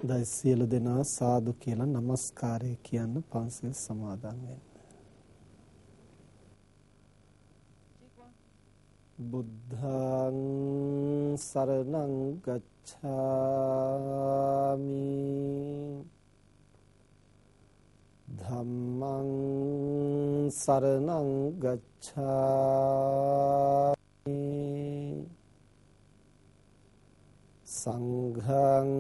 දැන් සියලු දෙනා සාදු කියලා নমස්කාරය කියන්න පන්සල් සමාදන් වෙන්න. බුද්ධං සරණං ගච්ඡාමි ධම්මං සරණං ගච්ඡාමි සංඝං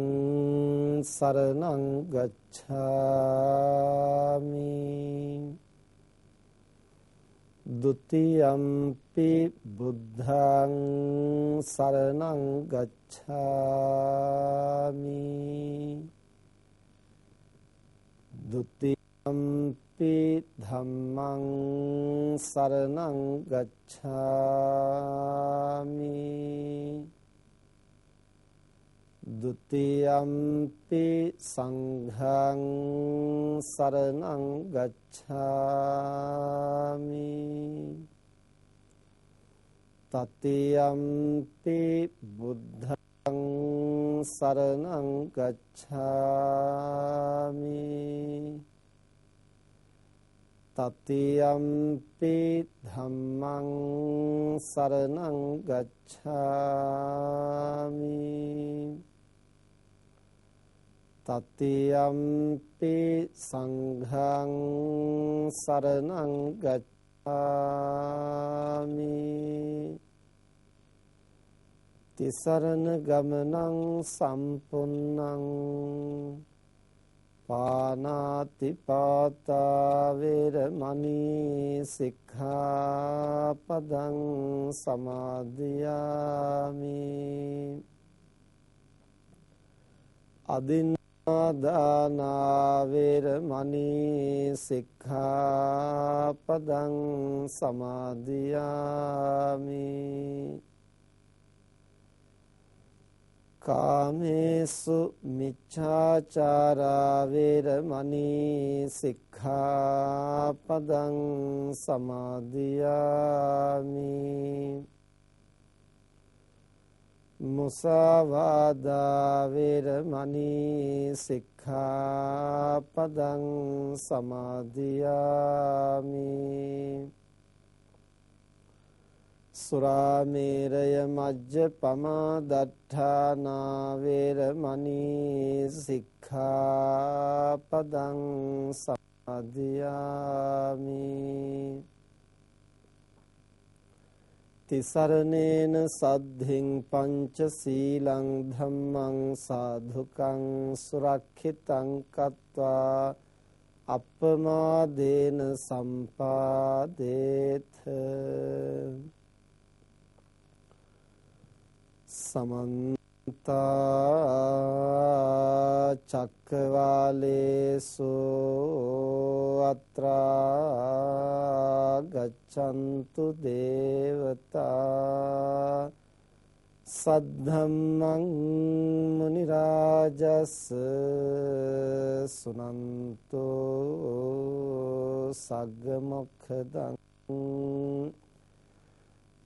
සරණං ගච්ඡාමි ဒုတိယံ පි බුද්ධං සරණං ගච්ඡාමි ဒုတိယံ පි ධම්මං සරණං ගච්ඡාමි ဒုတိယံ පි සංඝං සරණං ගච්ඡාමි တတိယံ පි බුද්ධං සරණං ගච්ඡාමි တတိယံ පි ධම්මං සරණං ගච්ඡාමි တတိယံ පි සංඝං සරණං ගච්ඡාමි တိสรณ ගමනං සම්පුන්නං පානාති පාතා වේරමණී සික්ඛාපදං සමාදියාමි අදින්නාදාන වේරමණී සික්ඛාපදං සමාදියාමි කාමේසු මිච්ඡාචාරා වේරමණී සික්ඛාපදං සමාදියාමි මුසාවාදා වේරමණී සික්ඛාපදං සමාදියාමි සුරාමේරය මජ්ජපමා දට්ඨානා වේරමණී සික්ඛාපදං සමාදියාමි තිසරණේන සද්ධින් පංච සීලං ධම්මං සාධුකං සුරක්ෂිතං කତ୍වා අප්පමාදේන සම්පාදේත සමන්ත චක්කවාලේසු අත්‍රා ගච්ඡන්තු දේවතා සද්ධම්මං මුනි රාජස් සුනන්තෝ සග්ග මොක්ඛදං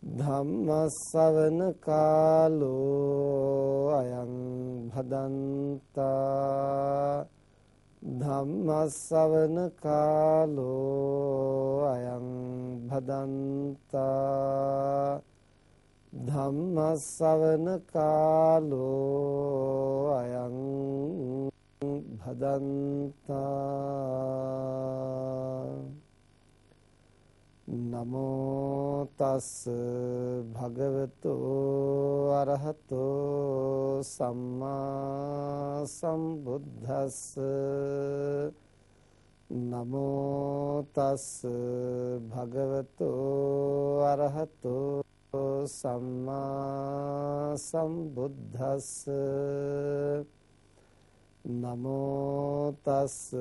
ධම්මස්සවන කාලෝ අයං භදන්තා ධම්මස්සවන කාලෝ අයං භදන්තා ධම්මස්සවන කාලෝ අයං භදන්තා නමෝ තස් භගවතු අරහතෝ සම්මා සම්බුද්දස්ස නමෝ තස් භගවතු අරහතෝ සම්මා සම්බුද්දස්ස නමෝ තස්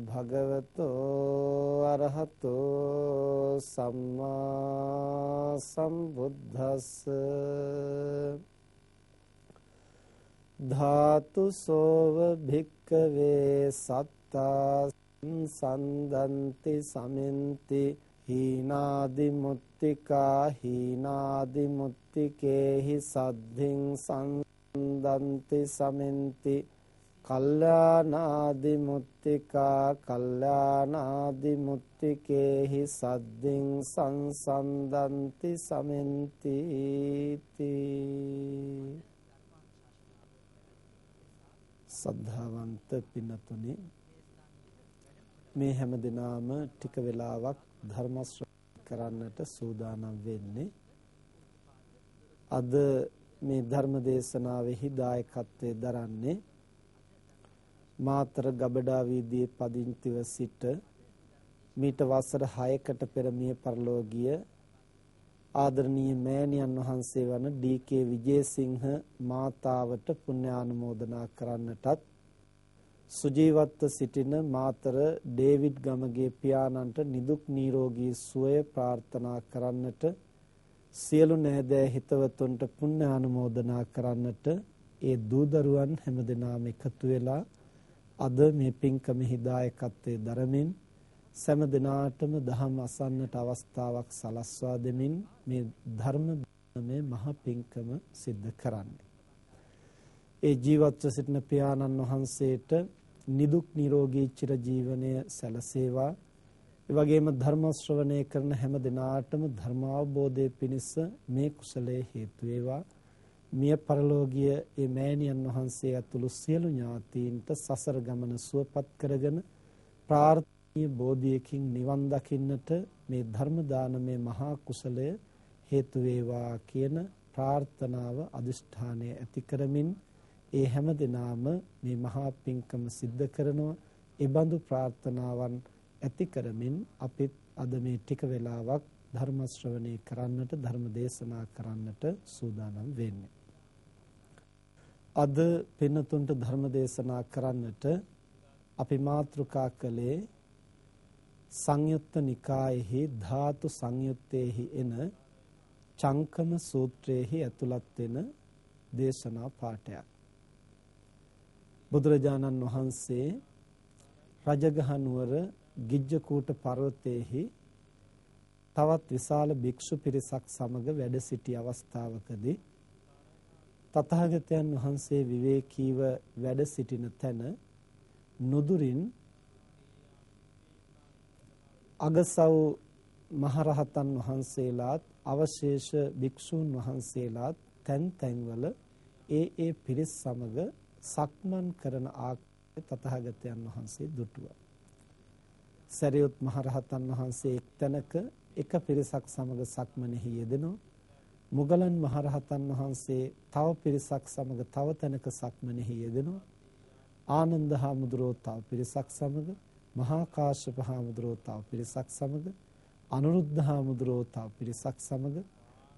භගවතෝ අරහතෝ සම්මා සම්බුද්දස්ස ධාතු සෝව භික්ඛවේ සත්තා සන්දන්ති සමෙන්ති හීනාදි මුත්තිකා හීනාදි මුත්තිකේහි සද්ධින් සන්දන්ති සමෙන්ති කල්යානාදි මුත්තිකා කල්යානාදි මුත්තිකේහි සද්දින් සංසන්දන්ති සමෙන්ති සද්ධාවන්ත පින්නතුනි, මේ හැම දිනම ටික වෙලාවක් ධර්ම ශ්‍රවණය කරන්නට සූදානම් වෙන්නේ. අද මේ ධර්ම දේශනාවෙහි දායකත්වයේ දරන්නේ මාතර ගබඩා වීදියේ පදිංචිව සිට මීට වසර 6කට පෙර මිය පරලෝ ගිය ආදරණීය මෑණියන් වහන්සේ වන ඩී.කේ. විජේසිංහ මාතාවට පුණ්‍යානුමෝදනා කරන්නටත්, සුජීවත්ව සිටින මාතර ඩේවිඩ් ගමගේ පියාණන්ට නිදුක් නිරෝගී සුවය ප්‍රාර්ථනා කරන්නට, සියලු නෑදෑ හිතවතුන්ට පුණ්‍යානුමෝදනා කරන්නට ඒ දූ දරුවන් හැමදෙනාම එකතු වෙලා අද මේ පින්කමෙහි දායකත්වයේ දරමින් සෑම දිනාටම දහම් අසන්නට අවස්ථාවක් සලස්වා දෙමින් මේ ධර්ම මේ මහ පින්කම සිද්ධ කරන්නේ. ඒ ජීවත්ව සිටින පියාණන් වහන්සේට නිදුක් නිරෝගී චිර ජීවනය සැලසේවා. ඒ වගේම ධර්ම ශ්‍රවණය කරන හැම දිනාටම ධර්ම අවබෝධයේ පිණිස මේ කුසලයේ හේතු වේවා. මිය පරලෝකීය ඒ මෑණියන් වහන්සේ ඇතුළු සියලු ඥාතීන්ට සසර ගමන සුවපත් කරගෙන ප්‍රාර්ථනීය බෝධියකින් නිවන් දකින්නට මේ ධර්ම දානමය මහා කුසලය හේතු වේවා කියන ප්‍රාර්ථනාව අදිෂ්ඨානය ඇති කරමින් ඒ හැම දිනාම මේ මහා පින්කම සිද්ධ කරනවා. ඒ බඳු ප්‍රාර්ථනාවන් ඇති කරමින් අපිත් අද මේ ටික වෙලාවක් ධර්ම ශ්‍රවණය කරන්නට, ධර්ම දේශනා කරන්නට සූදානම් වෙන්නේ. අද පින්නතුන්ට ධර්ම දේශනා කරන්නට අපි මාතෘකා කළේ සංයුත්ත නිකායෙහි ධාතු සංයුත්තේහි එන චංකම සූත්‍රයේහි ඇතුළත් වෙන දේශනා පාඨයක්. බුදුරජාණන් වහන්සේ රජගහ නුවර ගිජ්ජකූට පර්වතයේහි තවත් විශාල භික්ෂු පිරිසක් සමග වැඩ සිටි අවස්ථාවකදී තථාගතයන් වහන්සේ විවේකීව වැඩ සිටින තැන නුදුරින් අගසව් මහරහතන් වහන්සේලාත් අවශේෂ භික්ෂූන් වහන්සේලාත් තැන් තැන්වල ඒ පිරිස් සමග සක්මන් කරන ආකාරය තථාගතයන් වහන්සේ දුටුවා. සරියුත් මහරහතන් වහන්සේ එක් තැනක එක පිරිසක් සමග සක්මනෙහි යෙදෙනවා. මුගලන් මහරහතන් වහන්සේ තව පිරිසක් සමග තව තැනක සක්මනෙහි යෙදෙනවා. ආනන්ද හාමුදුරුවෝ තව පිරිසක් සමග, මහා කාශ්‍යප හාමුදුරුවෝ තව පිරිසක් සමග, අනුරුද්ධ හාමුදුරුවෝ තව පිරිසක් සමග,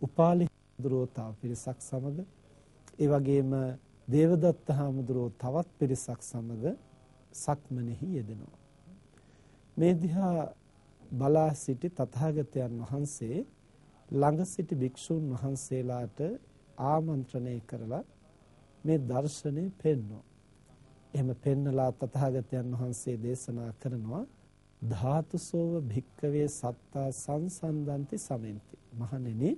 උපාලි හාමුදුරුවෝ තව පිරිසක් සමග, ඒ වගේම දේවදත්ත හාමුදුරුවෝ තවත් පිරිසක් සමග සක්මනෙහි යෙදෙනවා. මේ දිහා බලා සිටි තථාගතයන් වහන්සේ ළඟ සිටි භික්ෂූන් වහන්සේලාට ආමන්ත්‍රණය කරලා මේ දර්ශනය පෙන්වනවා. එහෙම පෙන්නලා තථාගතයන් වහන්සේ දේශනා කරනවා ධාතුසෝව භික්කවේ සත්තා සංසන්දන්ති සමෙන්ති. මහණෙනි,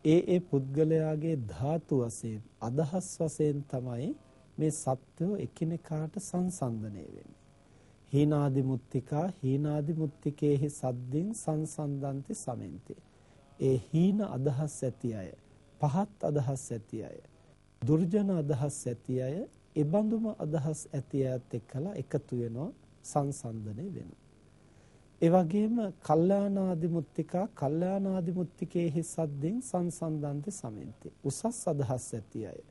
ඒ පුද්ගලයාගේ ධාතු වශයෙන්, අදහස් වශයෙන් තමයි මේ සත්වෝ එකිනෙකාට සංසන්දනය වෙන්නේ. හීනාදි මුත්තිකා හීනාදි මුත්තිකේහි සද්දින් සංසන්දන්ති සමෙන්ති. ඒ හීන අදහස් ඇති අය, පහත් අදහස් ඇති අය, දුර්ජන අදහස් ඇති අය, එබඳුම අදහස් ඇති අයත් එක්කලා එකතු වෙනවා, සංසන්දනය වෙනවා. ඒ වගේම කල්යාණාදි මුත්තිකා කල්යාණාදි මුත්තිකේහි සද්දින් සංසන්දන්ති සමෙන්ති. උසස් අදහස් ඇති අය,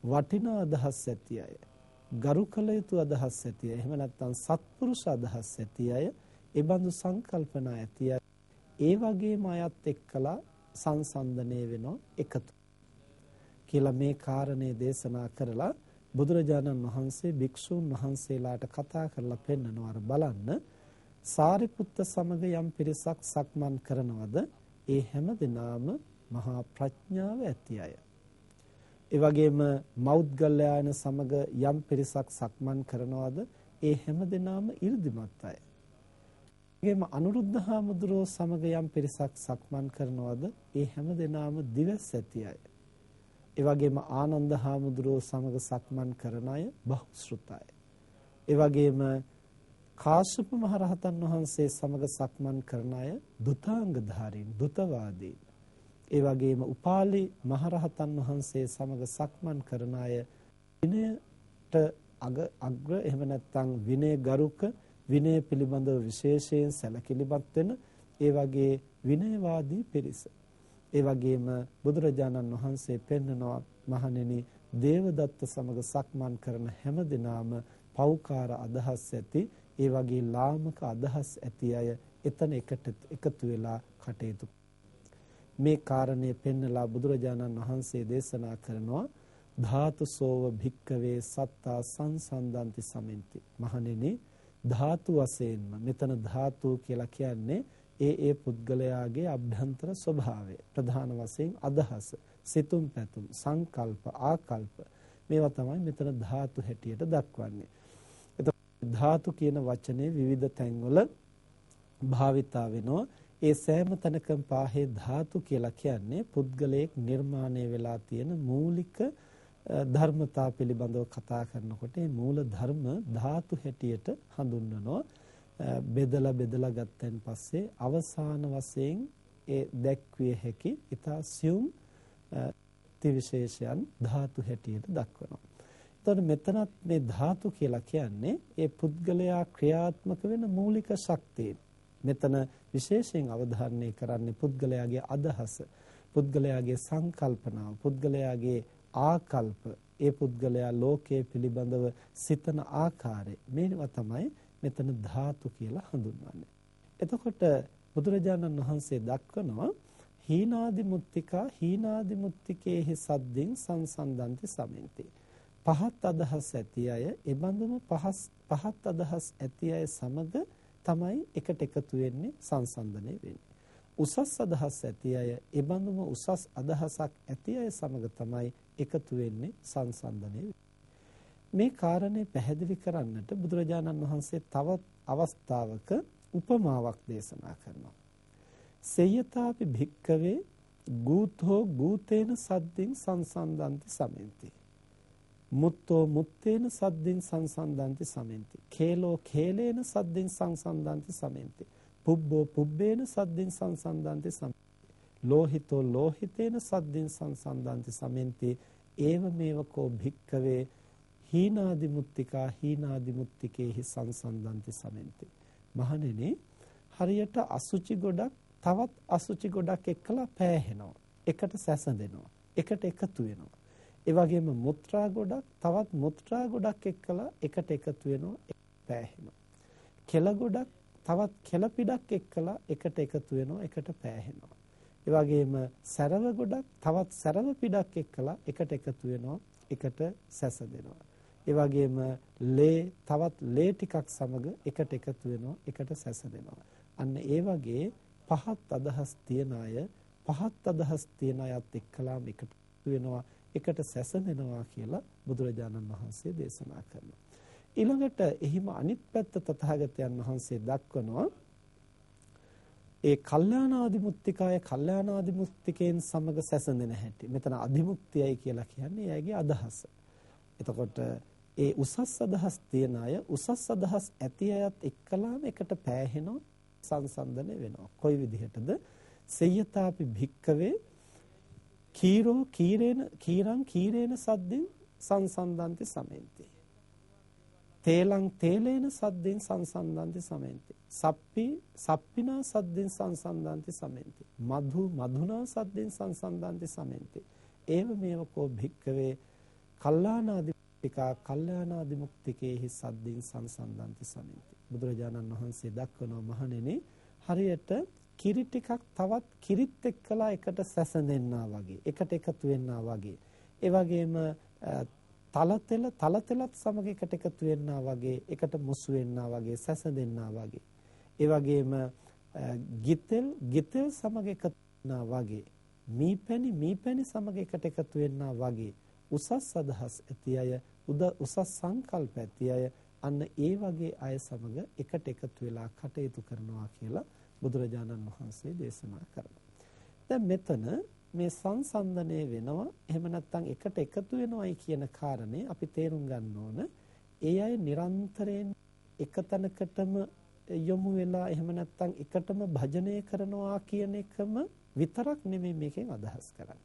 වටිනා අදහස් ඇති අය, ගරු කළ යුතු අදහස් ඇති අය, එහෙම නැත්නම් සත්පුරුෂ අදහස් ඇති අය, ඒ බඳු සංකල්පනා ඇති අය, ඒ වගේම අයත් එක්කලා සංසන්දනය වෙනවා, එකතු කියලා මේ කාරණේ දේශනා කරලා බුදුරජාණන් වහන්සේ භික්ෂූන් වහන්සේලාට කතා කරලා පෙන්නනවා. බලන්න, සාරිපුත්ත සමග යම් පිරිසක් සක්මන් කරනවද, ඒ හැම දිනාම මහා ප්‍රඥාව ඇති අය. ඒ වගේම මෞද්ගල්‍යයන් සමග යම් පිරිසක් සක්මන් කරනවද, ඒ හැම දිනාම 이르දිමත් අය. ඒගොම අනුරුද්ධ හාමුදුරුවෝ සමග යම් පිරිසක් සක්මන් කරනවද, ඒ හැම දිනාම දිවස් ඇති අය. ඒ වගේම ආනන්ද හාමුදුරුවෝ සමග සක්මන් කරන අය බහුශ්‍රතයි. ඒ වගේම කාශ්‍යප මහ රහතන් වහන්සේ සමග සක්මන් කරන අය දුතාංගධාරීන්, දුතවාදීන්. ඒ වගේම උපාලි මහ රහතන් වහන්සේ සමග සක්මන් කරන අය විනයට අග්‍ර, එහෙම නැත්නම් විනය ගරුක, විනය පිළිබඳව විශේෂයෙන් සැලකිලිමත් වෙන ඒ වගේ විනයවාදී පිරිස. ඒ වගේම බුදුරජාණන් වහන්සේ පෙන්වනවා මහණෙනි, දේවදත්ත සමග සක්මන් කරන හැම දිනම පෞකාර අදහස් ඇති, ඒ වගේ ලාමක අදහස් ඇති අය එතන එකතු වෙලා කටයුතු. මේ කාරණේ පෙන්නලා බුදුරජාණන් වහන්සේ දේශනා කරනවා ධාතුසෝව භික්කවේ සත්තා සංසන්දන්ති සමෙන්ති. මහණෙනි, ධාතු වශයෙන්ම, මෙතන ධාතු කියලා කියන්නේ ඒ පුද්ගලයාගේ අභ්‍යන්තර ස්වභාවය, ප්‍රධාන වශයෙන් අදහස, සිතුම් පැතුම්, සංකල්ප, ආකල්ප, මේවා තමයි මෙතන ධාතු හැටියට දක්වන්නේ. එතකොට ධාතු කියන වචනේ විවිධ තැන්වල භාවිතා වෙනවා. ඒ සෑම තැනකම පාහේ ධාතු කියලා කියන්නේ පුද්ගලයෙක් නිර්මාණය වෙලා තියෙන මූලික ධර්මතා පිළිබඳව කතා කරනකොට මේ මූල ධර්ම ධාතු හැටියට හඳුන්වනවා. බෙදලා ගත්තන් පස්සේ අවසාන වශයෙන් ඒ දැක්විය හැකි ඊතා සියුම් විශේෂයන් ධාතු හැටියට දක්වනවා. එතකොට මෙතනත් මේ ධාතු කියලා කියන්නේ ඒ පුද්ගලයා ක්‍රියාත්මක වෙන මූලික ශක්තිය. මෙතන විශේෂයෙන් අවධාරණය කරන්නේ පුද්ගලයාගේ අදහස, පුද්ගලයාගේ සංකල්පනාව, පුද්ගලයාගේ ආකල්ප, ඒ පුද්ගලයා ලෝකයේ පිළිබඳව සිතන ආකාරය, මේවා තමයි මෙතන ධාතු කියලා හඳුන්වන්නේ. එතකොට බුදුරජාණන් වහන්සේ දක්වනවා හීනාදි මුත්තිකා හීනාදි මුත්තිකේහි සද්දින් සංසන්දන්ති සමෙන්ති. පහත් අදහස් ඇති අය, ඒ බඳුම පහත් අදහස් ඇති අය සමග තමයි එකට එකතු වෙන්නේ, සංසන්දනය වෙන්නේ. උසස් අදහස් ඇති අය, ඒ බඳුම උසස් අදහසක් ඇති අය සමග තමයි එකතු වෙන්නේ, සංසන්දනය වෙන්නේ. මේ කාරණේ පැහැදිලි කරන්නට බුදුරජාණන් වහන්සේ තවත් අවස්ථාවක උපමාවක් දේශනා කරනවා. සේයතාපි භික්කවේ ගූතෝ ගූතේන සද්දින් සංසන්දන්ති සමෙන්ති. මුත්තෝ මුත්තේන සද්දින් සංසන්දන්ති සමෙන්ති. කේලෝ කේලේන සද්දින් සංසන්දන්ති සමෙන්ති. පුබ්බෝ පුබ්බේන සද්දින් සංසන්දන්ති සමෙන්ති. ලෝහිතෝ ලෝහිතේන සද්දින් සංසන්දන්ති සමෙන්ති. ඒව මේවකෝ භික්කවේ හීනාදි මුත්තිකා හීනාදි මුත්තිකේහි සංසන්දන්ති සමෙන්ති. මහණෙනි, හරියට අසුචි ගොඩක් තවත් අසුචි ගොඩක් එක්කලා පෑහෙනවා, එකට සැසඳෙනවා, එකට එකතු වෙනවා. ඒ වගේම මුත්‍රා ගොඩක් තවත් මුත්‍රා ගොඩක් එක්කලා එකට එකතු වෙනවා, පෑහෙනවා. කෙල ගොඩක් තවත් කෙල පිටක් එක්කලා එකට එකතු වෙනවා, එකට පෑහෙනවා. ඒ වගේම සරව ගොඩක් තවත් සරව පිටක් එක්කලා එකට එකතු වෙනවා, එකට සැසඳෙනවා. ඒ වගේම ලේ තවත් ලේ ටිකක් සමග එකට එකතු වෙනවා, එකට සැසඳෙනවා. අන්න ඒ වගේ පහත් අදහස් තියන අය පහත් අදහස් තියන අයත් එක්කලාම එකට වෙනවා, එකට සැසඳෙනවා කියලා බුදුරජාණන් වහන්සේ දේශනා කරනවා. ඊළඟට එහිම අනිත් පැත්ත තථාගතයන් වහන්සේ දක්වනවා ඒ කල්යාණාදිමුත්තිකාය කල්යාණාදිමුත්තිකෙන් සමග සැසඳෙන හැටි. මෙතන අදිමුක්තියයි කියලා කියන්නේ එයාගේ අදහස. එතකොට ඒ උසස් අදහස් තියන අය උසස් අදහස් ඇති අයත් එක්කලාම එකට පෑහෙනවා, සංසන්දනය වෙනවා. කොයි විදිහටද? සේයතාපි භික්කවේ කීරෝ කීරං කීරේන සද්දින් සංසන්දන්ති සමෙන්ති. තේලං තේලේන සද්දින් සංසන්දන්ති සමෙන්ති. සප්පිනා සද්දින් සංසන්දන්ති සමෙන්ති. මధు මధుනා සද්දින් සංසන්දන්ති සමෙන්ති. ඒව මේවකෝ භික්කවේ කල්යාණාදිමුක්තිකා කල්යාණාදිමුක්තිකේහි සද්දින් සංසන්දන්ති සමෙන්ති. බුදුරජාණන් වහන්සේ දක්වනවා මහණෙනි, හරියට කිරි ටිකක් තවත් කිරිත් එක්කලා එකට සැසඳෙන්නා වගේ, එකට එකතු වෙන්නා වගේ. ඒ වගේම තලතෙලත් සමග එකට එකතු වෙන්නා වගේ, එකට මුසු වෙන්නා වගේ, සැසඳෙන්නා වගේ. ඒ වගේම ගිතෙල් සමග එකතු වෙන්නා වගේ, මීපැණි සමග එකට එකතු වෙන්නා වගේ. උසස් අදහස් ඇති අය, උසස් සංකල්ප ඇති අය අන්න ඒ වගේ අය සමග එකට එකතු වෙලා කටයුතු කරනවා කියලා බුදුරජාණන් වහන්සේ දේශනා කරනවා. දැන් මෙතන මේ සංසන්දනය වෙනවා එහෙම නැත්නම් එකට එකතු වෙනවයි කියන කාරණේ අපි තේරුම් ගන්න ඕන. ඒ අය නිරන්තරයෙන් එක තැනකටම යොමු වෙලා එහෙම නැත්නම් එකටම භජනය කරනවා කියන එකම විතරක් නෙමෙයි මේකෙන් අදහස් කරන්නේ.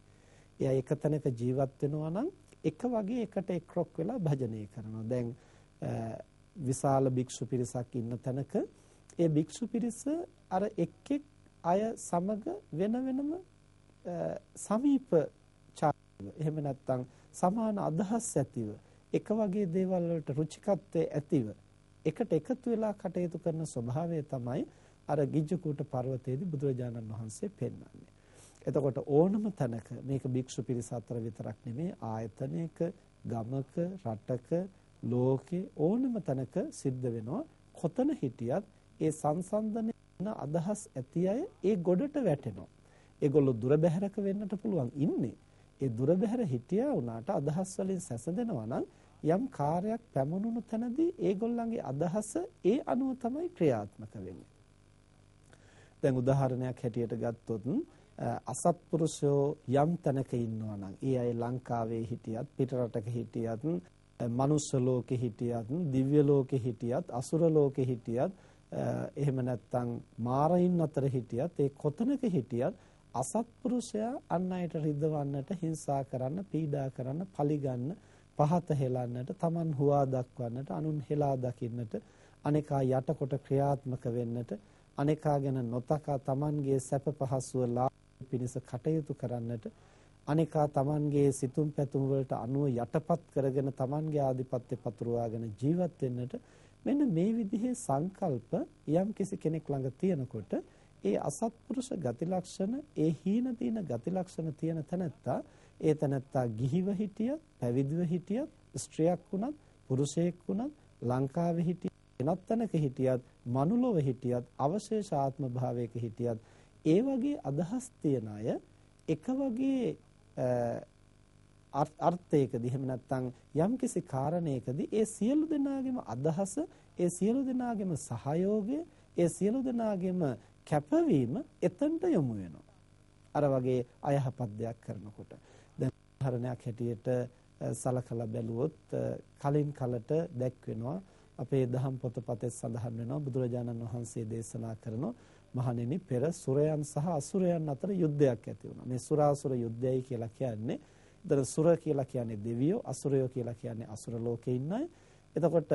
ඒ අය එක තැනක ජීවත් වෙනවා නම් එක වගේ එකට එක්රොක් වෙලා භජනය කරනවා. දැන් විශාල භික්ෂු පිරිසක් ඉන්න තැනක ඒ භික්ෂු පිරිස අර එක් අය සමග වෙන වෙනම සමීප චාරිව එහෙම නැත්නම් සමාන අදහස් ඇතිව එක වගේ දේවල් වලට රුචිකත්වයේ ඇතිව එකට එකතු වෙලා කටයුතු කරන ස්වභාවය තමයි අර ගිජ්ජකූට පර්වතයේදී බුදුරජාණන් වහන්සේ පෙන්වන්නේ. එතකොට ඕනම තැනක මේක භික්ෂු පිරිස අතර විතරක් නෙමෙයි ආයතනයක ගමක රටක ලෝකේ ඕනම තැනක සිද්ධ වෙනවා. කොතන හිටියත් ඒ සංසන්දනයේ අදහස් ඇති අය ඒ ගොඩට වැටෙනවා. ඒගොල්ලෝ දුර බැහැරක වෙන්නට පුළුවන් ඉන්නේ. ඒ දුර බැහැර හිටියා වුණාට අදහස් වලින් සැසඳෙනවා නම් යම් කාර්යයක් පැමුණුණු තැනදී ඒගොල්ලන්ගේ අදහස ඒ අනුව තමයි ක්‍රියාත්මක වෙන්නේ. දැන් උදාහරණයක් හැටියට ගත්තොත් අසත්පුරුෂයෝ යම් තැනක ඉන්නවා නම් ඒ අය ලංකාවේ හිටියත් පිටරටක හිටියත් මනුස්ස ලෝකෙ හිටියත් දිව්‍ය ලෝකෙ හිටියත් අසුර ලෝකෙ හිටියත් එහෙම නැත්නම් මාරයින් අතර හිටියත් ඒ කොතනක හිටියත් අසත්පුරුෂයා අන් අයට රිදවන්නට හිංසා කරන්න පීඩා කරන්න පලිගන්න පහත හෙලන්නට තමන් හුවා දක්වන්නට අනුන් හෙලා දකින්නට අනේකා යටකොට ක්‍රියාත්මක වෙන්නට අනේකා ගැන නොතකා තමන්ගේ සැප පහසුව ලාභ පිණිස කටයුතු කරන්නට අනේකා තමන්ගේ සිතුම් පැතුම් වලට අනුව යටපත් කරගෙන තමන්ගේ ආධිපත්‍ය පතුරවාගෙන ජීවත් වෙන්නට මෙන්න මේ විදිහේ සංකල්ප යම් කිසි කෙනෙක් ළඟ තියෙනකොට ඒ අසත්පුරුෂ ගති ලක්ෂණ ඒ හීන දීන ගති ලක්ෂණ තියෙන තැනැත්තා ඒ තැනැත්තා ගිහිව හිටියත් පැවිදිව හිටියත් ස්ත්‍රියක් වුණත් පුරුෂයෙක් වුණත් ලංකාවේ හිටියත් වෙනත් තැනක හිටියත් මනුලොව හිටියත් අවශේෂ ආත්ම භාවයක හිටියත් ඒ වගේ අදහස් තියන අය එක වගේ අර්ථයකදී එහෙම නැත්නම් යම්කිසි කාරණයකදී ඒ සියලු දෙනාගේම අදහස ඒ සියලු දෙනාගේම සහයෝගය ඒ සියලු දෙනාගේම කැපවීම එතනට යොමු වෙනවා. අර වගේ අයහපත් දෙයක් කරනකොට දැන් උදාහරණයක් හැටියට සලකලා බැලුවොත් කලින් කලට දැක්වෙනවා අපේ දහම් පොතපතේ සඳහන් වෙනවා බුදුරජාණන් වහන්සේ දේශනා කරන මහණෙනි පෙර සුරයන් සහ අසුරයන් අතර යුද්ධයක් ඇති වුණා. මේ සුරාසුර යුද්ධයයි කියලා කියන්නේ දර සුර කියලා කියන්නේ දෙවියෝ අසුරයෝ කියලා කියන්නේ අසුර ලෝකේ ඉන්න අය. එතකොට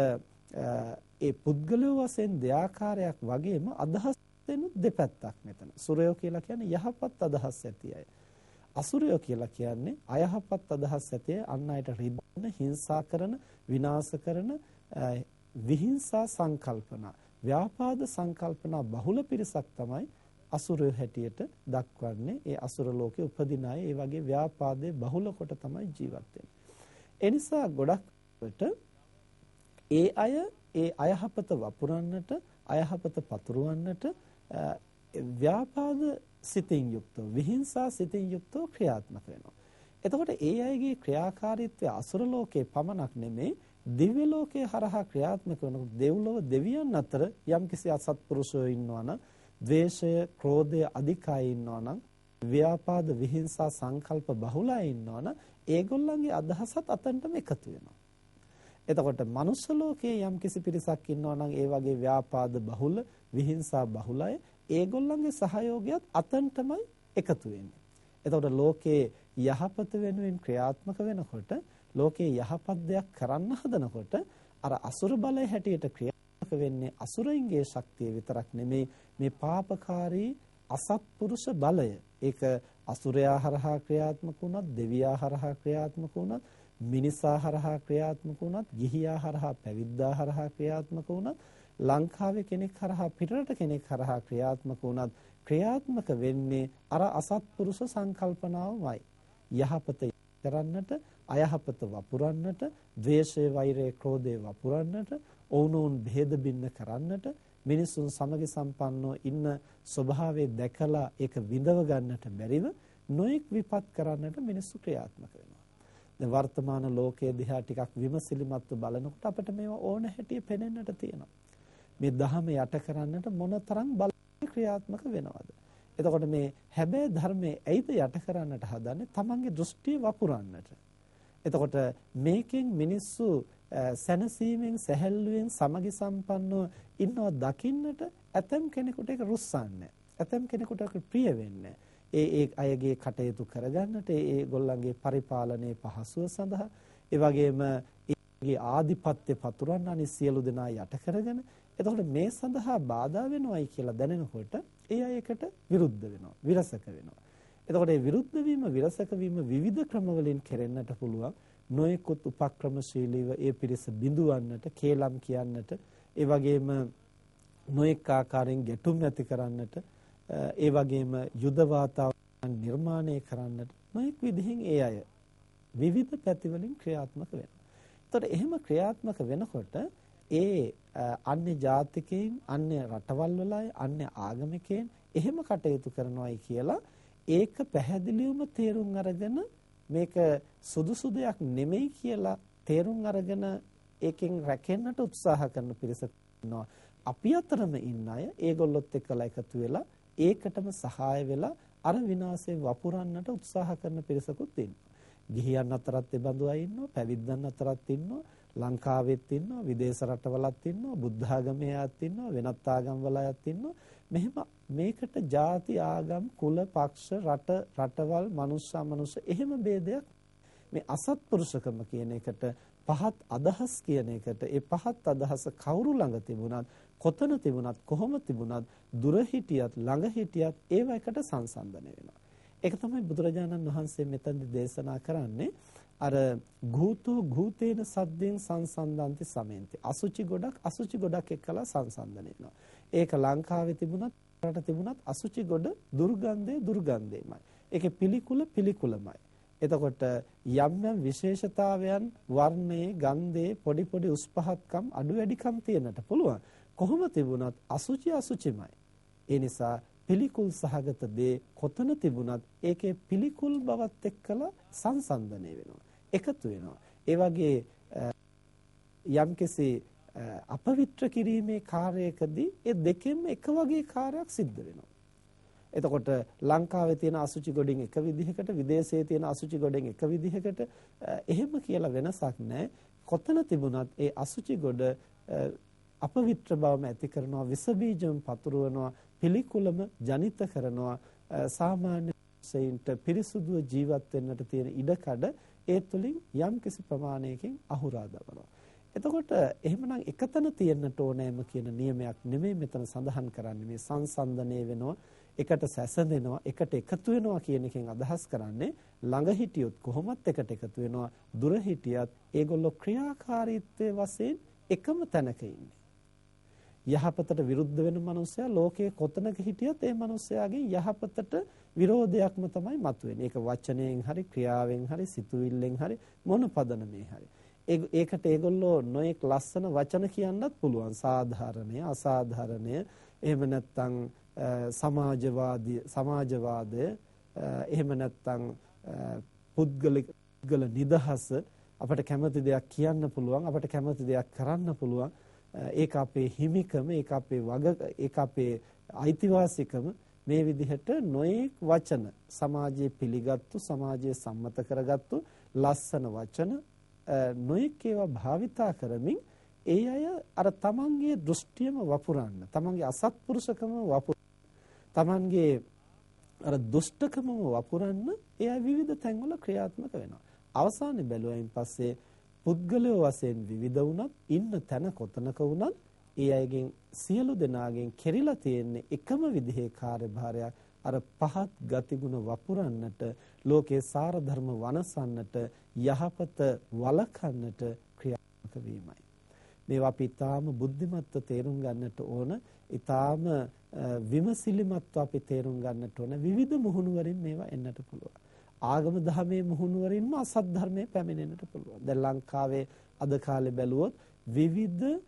ඒ පුද්ගලයෝ වශයෙන් දෙආකාරයක් වගේම අදහස් දෙන දෙපැත්තක් මෙතන. සුරයෝ කියලා කියන්නේ යහපත් අදහස් ඇති අය. අසුරයෝ කියලා කියන්නේ අයහපත් අදහස් ඇති අන් අයට රිදෙන, හිංසා කරන, විනාශ කරන විහිංසා සංකල්පනා, ව්‍යාපාද සංකල්පනා බහුල පිරිසක් තමයි අසුරයෝ හැටියට දක්වන්නේ. ඒ අසුර ලෝකේ උපදින අය ඒ වගේ ව්‍යාපාදයේ බහුල කොට තමයි ජීවත් වෙන්නේ. ඒ නිසා ගොඩක් කොට ඒ අය ඒ අයහපත වපුරන්නට, අයහපත පතුරවන්නට ව්‍යාපාද සිතින් යුක්තව, විහිංසා සිතින් යුක්තව ක්‍රියාත්මක වෙනවා. එතකොට ඒ අයගේ ක්‍රියාකාරීත්වය අසුර ලෝකේ පමණක් නෙමෙයි දිව්‍ය ලෝකයේ හරහා ක්‍රියාත්මක වෙනකොට දෙව්ලොව දෙවියන් අතර යම්කිසි අසත්පුරුෂයෝ ඉන්නවා නම්, ද්වේෂය, ක්‍රෝධය අධිකයි ඉන්නවා නම්, ව්‍යාපාද විහිංසා සංකල්ප බහුලයි ඉන්නවා නම්, ඒගොල්ලන්ගේ අදහසත් අතනටම එකතු වෙනවා. එතකොට මනුස්ස ලෝකයේ යම්කිසි පිරිසක් ඉන්නවා නම් ඒ වගේ ව්‍යාපාද බහුල, විහිංසා බහුලයි, ඒගොල්ලන්ගේ සහයෝගයත් අතනටමයි එකතු වෙන්නේ. එතකොට ලෝකයේ යහපත වෙනුවෙන් ක්‍රියාත්මක වෙනකොට ලෝකේ යහපත් දෙයක් කරන්න හදනකොට අර අසුර බලය හැටියට ක්‍රියාත්මක වෙන්නේ අසුරයින්ගේ ශක්තිය විතරක් නෙමේ මේ පාපකාරී අසත්පුරුෂ බලය. ඒක අසුරයා හරහා ක්‍රියාත්මක වුණත්, දෙවියා හරහා ක්‍රියාත්මක වුණත්, මිනිසා හරහා ක්‍රියාත්මක වුණත්, ගිහියා හරහා පැවිද්දා හරහා ක්‍රියාත්මක වුණත්, ලංකාවේ කෙනෙක් හරහා පිටරට කෙනෙක් හරහා ක්‍රියාත්මක වුණත් ක්‍රියාත්මක වෙන්නේ අර අසත්පුරුෂ සංකල්පනාවමයි. යහපත කරන්නට, අයහපත වපුරන්නට, ද්වේෂය, වෛරය, ක්‍රෝධය වපුරන්නට, ඔවුනොවුන් භේද බින්න කරන්නට, මිනිසුන් සමගි සම්පන්නව ඉන්න ස්වභාවය දැකලා ඒක විඳව ගන්නට බැරිව නොඑක් විපත් කරන්නට මිනිස්සු ක්‍රියාත්මක වෙනවා. දැන් වර්තමාන ලෝකයේ දිහා ටිකක් විමසිලිමත්ව බලනකොට අපිට මේවා ඕන හැටිය පේනෙන්නට තියෙනවා. මේ ධහම යට කරන්නට මොනතරම් බල ක්‍රියාත්මක වෙනවද? එතකොට මේ හැබෑ ධර්මයේ ඇයිද යට කරන්නට හදන්නේ? තමන්ගේ දෘෂ්ටිය වපුරන්නට. එතකොට මේකෙන් මිනිස්සු සැනසීමෙන් සැහැල්ලුවෙන් සමගි සම්පන්නව ඉන්නව දකින්නට ඇතම් කෙනෙකුට ඒක රුස්සන්නේ. ඇතම් කෙනෙකුට ඒක ප්‍රිය වෙන්නේ. ඒ අයගේ කටයුතු කරගන්නට ඒ ගොල්ලන්ගේ පරිපාලනයේ පහසුව සඳහා ඒ වගේම ඒගේ ආධිපත්‍ය පතුරවන්න අනිත් සියලු දෙනා යට කරගෙන එතකොට මේ සඳහා බාධා වෙනවයි කියලා දැනෙනකොට ඒ අයකට විරුද්ධ වෙනවා විරසක වෙනවා. එතකොට මේ විරුද්ධ වීම විරසක වීම විවිධ ක්‍රම වලින් කෙරෙන්නට පුළුවන්. නොයෙකුත් උපක්‍රමශීලීව ඒ පිරිස බිඳුවන්නට කේලම් කියන්නට ඒ වගේම නොයෙක් ආකාරයෙන් ගැටුම් ඇති කරන්නට ඒ වගේම යුද වාතාවරණ නිර්මාණය කරන්නට නොයෙක් විදිහින් ඒ අය විවිධ පැතිවලින් ක්‍රියාත්මක වෙනවා. එතකොට එහෙම ක්‍රියාත්මක වෙනකොට ඒ අන්‍ය ජාතිකයින් අන්‍ය රටවල් වල අන්‍ය ආගමිකයින් එහෙම කටයුතු කරනවායි කියලා ඒක පැහැදිලිවම තේරුම් අරගෙන මේක සුදුසු දෙයක් නෙමෙයි කියලා තේරුම් අරගෙන ඒකෙන් රැකෙන්නට උත්සාහ කරන පිරිසක් ඉන්නවා. අපි අතරම ඉන්න අය ඒගොල්ලොත් එක්කලා එකතු වෙලා ඒකටම සහාය වෙලා අර විනාශේ වපුරන්නට උත්සාහ කරන පිරිසකුත් ඉන්නවා. ගිහියන් අතරත් ඒ බඳු අය ඉන්නවා, පැවිද්දන් අතරත් ඉන්නවා, ලංකාවෙත් ඉන්නවා, විදේශ රටවලත් ඉන්නවා, බුද්ධ ආගමේ අයත් ඉන්නවා, වෙනත් ආගම් වල අයත් ඉන්නවා. මෙහෙම මේකට ಜಾති ආගම් කුල පක්ෂ රටවල් මනුෂ්‍ය එහෙම ભેදයක් මේ අසත්පුරුෂකම කියන එකට පහත් අදහස් කියන එකට ඒ පහත් අදහස කවුරු ළඟ තිබුණත් කොතන තිබුණත් කොහොම තිබුණත් දුර හිටියත් ළඟ හිටියත් ඒව එකට සංසන්දනය වෙනවා. ඒක තමයි බුදුරජාණන් වහන්සේ මෙතනදී දේශනා කරන්නේ අර භූතෝ භූතේන සද්දෙන් සංසන්දන්ති සමෙන්ති. අසුචි ගොඩක් එක්කලා සංසන්දනය වෙනවා. ඒක ලංකාවේ තිබුණත් රට තිබුණත් අසුචි ගොඩ දුර්ගන්ධයමයි. ඒකේ පිළිකුලමයි. එතකොට යම් යම් විශේෂතාවයන් වර්ණයේ ගන්ධයේ පොඩි උස් පහත්කම් අඩු වැඩිකම් තියෙන්නට පුළුවන්. කොහොම තිබුණත් අසුචිමයි. ඒ නිසා පිළිකුල් සහගත දේ කොතන තිබුණත් ඒකේ පිළිකුල් බවත් එක්කලා සංසන්දනය වෙනවා. එකතු වෙනවා. ඒ වගේ යම්කිසි අපවිත්‍ර කිරීමේ කාර්යයකදී ඒ දෙකෙන්ම එක වගේ කාර්යයක් සිද්ධ වෙනවා. එතකොට ලංකාවේ තියෙන අසුචි ගොඩෙන් එක විදිහකට විදේශයේ තියෙන අසුචි ගොඩෙන් එක විදිහකට එහෙම කියලා වෙනසක් නැහැ. කොතන තිබුණත් ඒ අසුචි ගොඩ අපවිත්‍ර බවම ඇති කරනවා, විස බීජම් පතුරවනවා, පිළිකුලම ජනිත කරනවා, සාමාන්‍ය සෙයින්ට පිරිසුදුව ජීවත් වෙන්නට තියෙන ඉඩකඩ ඒ තුලින් යම් කිසි ප්‍රමාණයකින් අහුරා දමනවා. එතකොට එහෙමනම් එකතන තියෙන්නට ඕනෑම කියන නියමයක් නෙමෙයි මෙතන සඳහන් කරන්නේ. මේ සංසන්දනය වෙනවා, එකට සැසඳෙනවා, එකට එකතු වෙනවා කියන එකෙන් අදහස් කරන්නේ ළඟ හිටියොත් කොහොමත් එකට එකතු වෙනවා, දුර හිටියත් ඒගොල්ලෝ ක්‍රියාකාරීත්වයේ වශයෙන් එකම තැනක ඉන්නේ. යහපතට විරුද්ධ වෙන මනුස්සයා ලෝකයේ කොතනක හිටියත් ඒ මනුස්සයාගේ යහපතට විරෝධයක්ම තමයි මතුවෙන්නේ. ඒක වචනයෙන් හරි ක්‍රියාවෙන් හරි සිතුවිල්ලෙන් හරි මොන පදනමේ හරි. ඒකට ඒගොල්ලෝ නොඑක් ලස්සන වචන කියන්නත් පුළුවන්. සාධාරණය, අසාධාරණය, එහෙම නැත්නම් සමාජවාදය, එහෙම නැත්නම් පුද්ගල නිදහස, අපට කැමති දෙයක් කියන්න පුළුවන්, අපට කැමති දෙයක් කරන්න පුළුවන්. ඒක අපේ හිමිකම, ඒක අපේ අයිතිවාසිකම. මේ විදිහට නොඑක් වචන සමාජයේ පිළිගත්තු, සමාජයේ සම්මත කරගත්තු ලස්සන වචන නොඑක් ඒවා භාවිතා කරමින් ඒ අය අර තමන්ගේ දෘෂ්ටියම වපුරන්න, තමන්ගේ අසත්පුරුෂකම වපුරන්න, තමන්ගේ අර දුෂ්ටකමම වපුරන්න ඒ අය විවිධ තැන්වල ක්‍රියාත්මක වෙනවා. අවසානයේ බැලුවයින් පස්සේ පුද්ගලයෝ වශයෙන් විවිධ වුණත් ඉන්න තැන කොතනක වුණත් ඒ අයගෙන් සියලු දෙනාගෙන් කෙරිලා තියෙන්නේ එකම විදිහේ කාර්යභාරයක්. අර පහත් ගතිගුණ වපුරන්නට, ලෝකේ සාර ධර්ම වනසන්නට, යහපත වළකන්නට ක්‍රියාත්මක වීමයි. මේවා අපි ඊටාම බුද්ධිමත්ව තේරුම් ගන්නට ඕන, ඊටාම විමසිලිමත්ව අපි තේරුම් ගන්නට ඕන. විවිධ මුහුණු වලින් මේවා එන්නට පුළුවන්. ආගම දහමේ මුහුණු වලින්ම අසත් ධර්මයේ පැමිණෙන්නට පුළුවන්. දැන් ලංකාවේ අද කාලේ බැලුවොත් විවිධ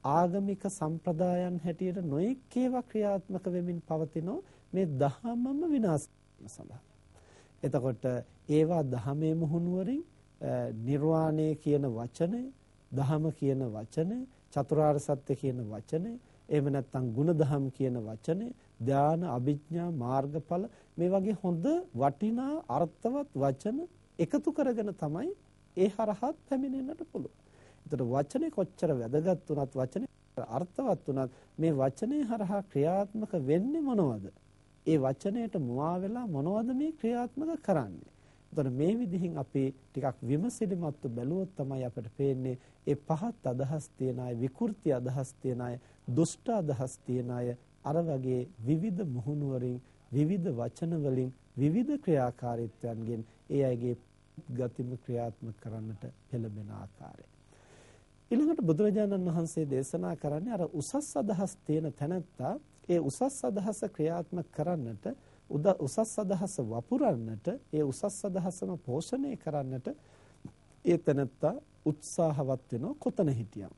ආගමික සම්ප්‍රදායන් හැටියට නොඑක් ඒවා ක්‍රියාත්මක වෙමින් පවතිනෝ මේ දහමම විනාශ කිරීම සඳහා. එතකොට ඒවා දහමේ මුහුණු වලින් නිර්වාණය කියන වචනය, දහම කියන වචනය, චතුරාර්ය සත්‍ය කියන වචනය, එහෙම නැත්නම් ගුණධම් කියන වචනේ, ධාන, අභිඥා, මාර්ගඵල මේ වගේ හොඳ වටිනා අර්ථවත් වචන එකතු කරගෙන තමයි ඒ හරහත් පැමිණෙන්නට පුළුවන්. ඒතර වචනේ කොච්චර වැදගත් වුණත් වචනේ අර්ථවත් වුණත් මේ වචනේ හරහා ක්‍රියාත්මක වෙන්නේ මොනවද? ඒ වචනයට මුවා වෙලා මොනවද මේ ක්‍රියාත්මක කරන්නේ? ඒතර මේ විදිහින් අපි ටිකක් විමසිලිමත්ව බැලුවොත් තමයි අපිට පේන්නේ ඒ පහත් අදහස් තියන අය, විකෘති අදහස් තියන අය, දුෂ්ට අදහස් තියන අය අර වගේ විවිධ මුහුණු වලින්, විවිධ වචන වලින්, විවිධ ක්‍රියාකාරීත්වයන්ගෙන් ඒ අයගේ ගතිම ක්‍රියාත්මක කරන්නට පෙළඹෙන ආකාරය. ඊළඟට බුදුරජාණන් වහන්සේ දේශනා කරන්නේ අර උසස් අදහස් තියෙන තැනැත්තා ඒ උසස් අදහස ක්‍රියාත්මක කරන්නට, උසස් අදහස වපුරන්නට, ඒ උසස් අදහසම පෝෂණය කරන්නට ඒ තැනැත්තා උත්සාහවත් වෙනවා කොතන හිටියම.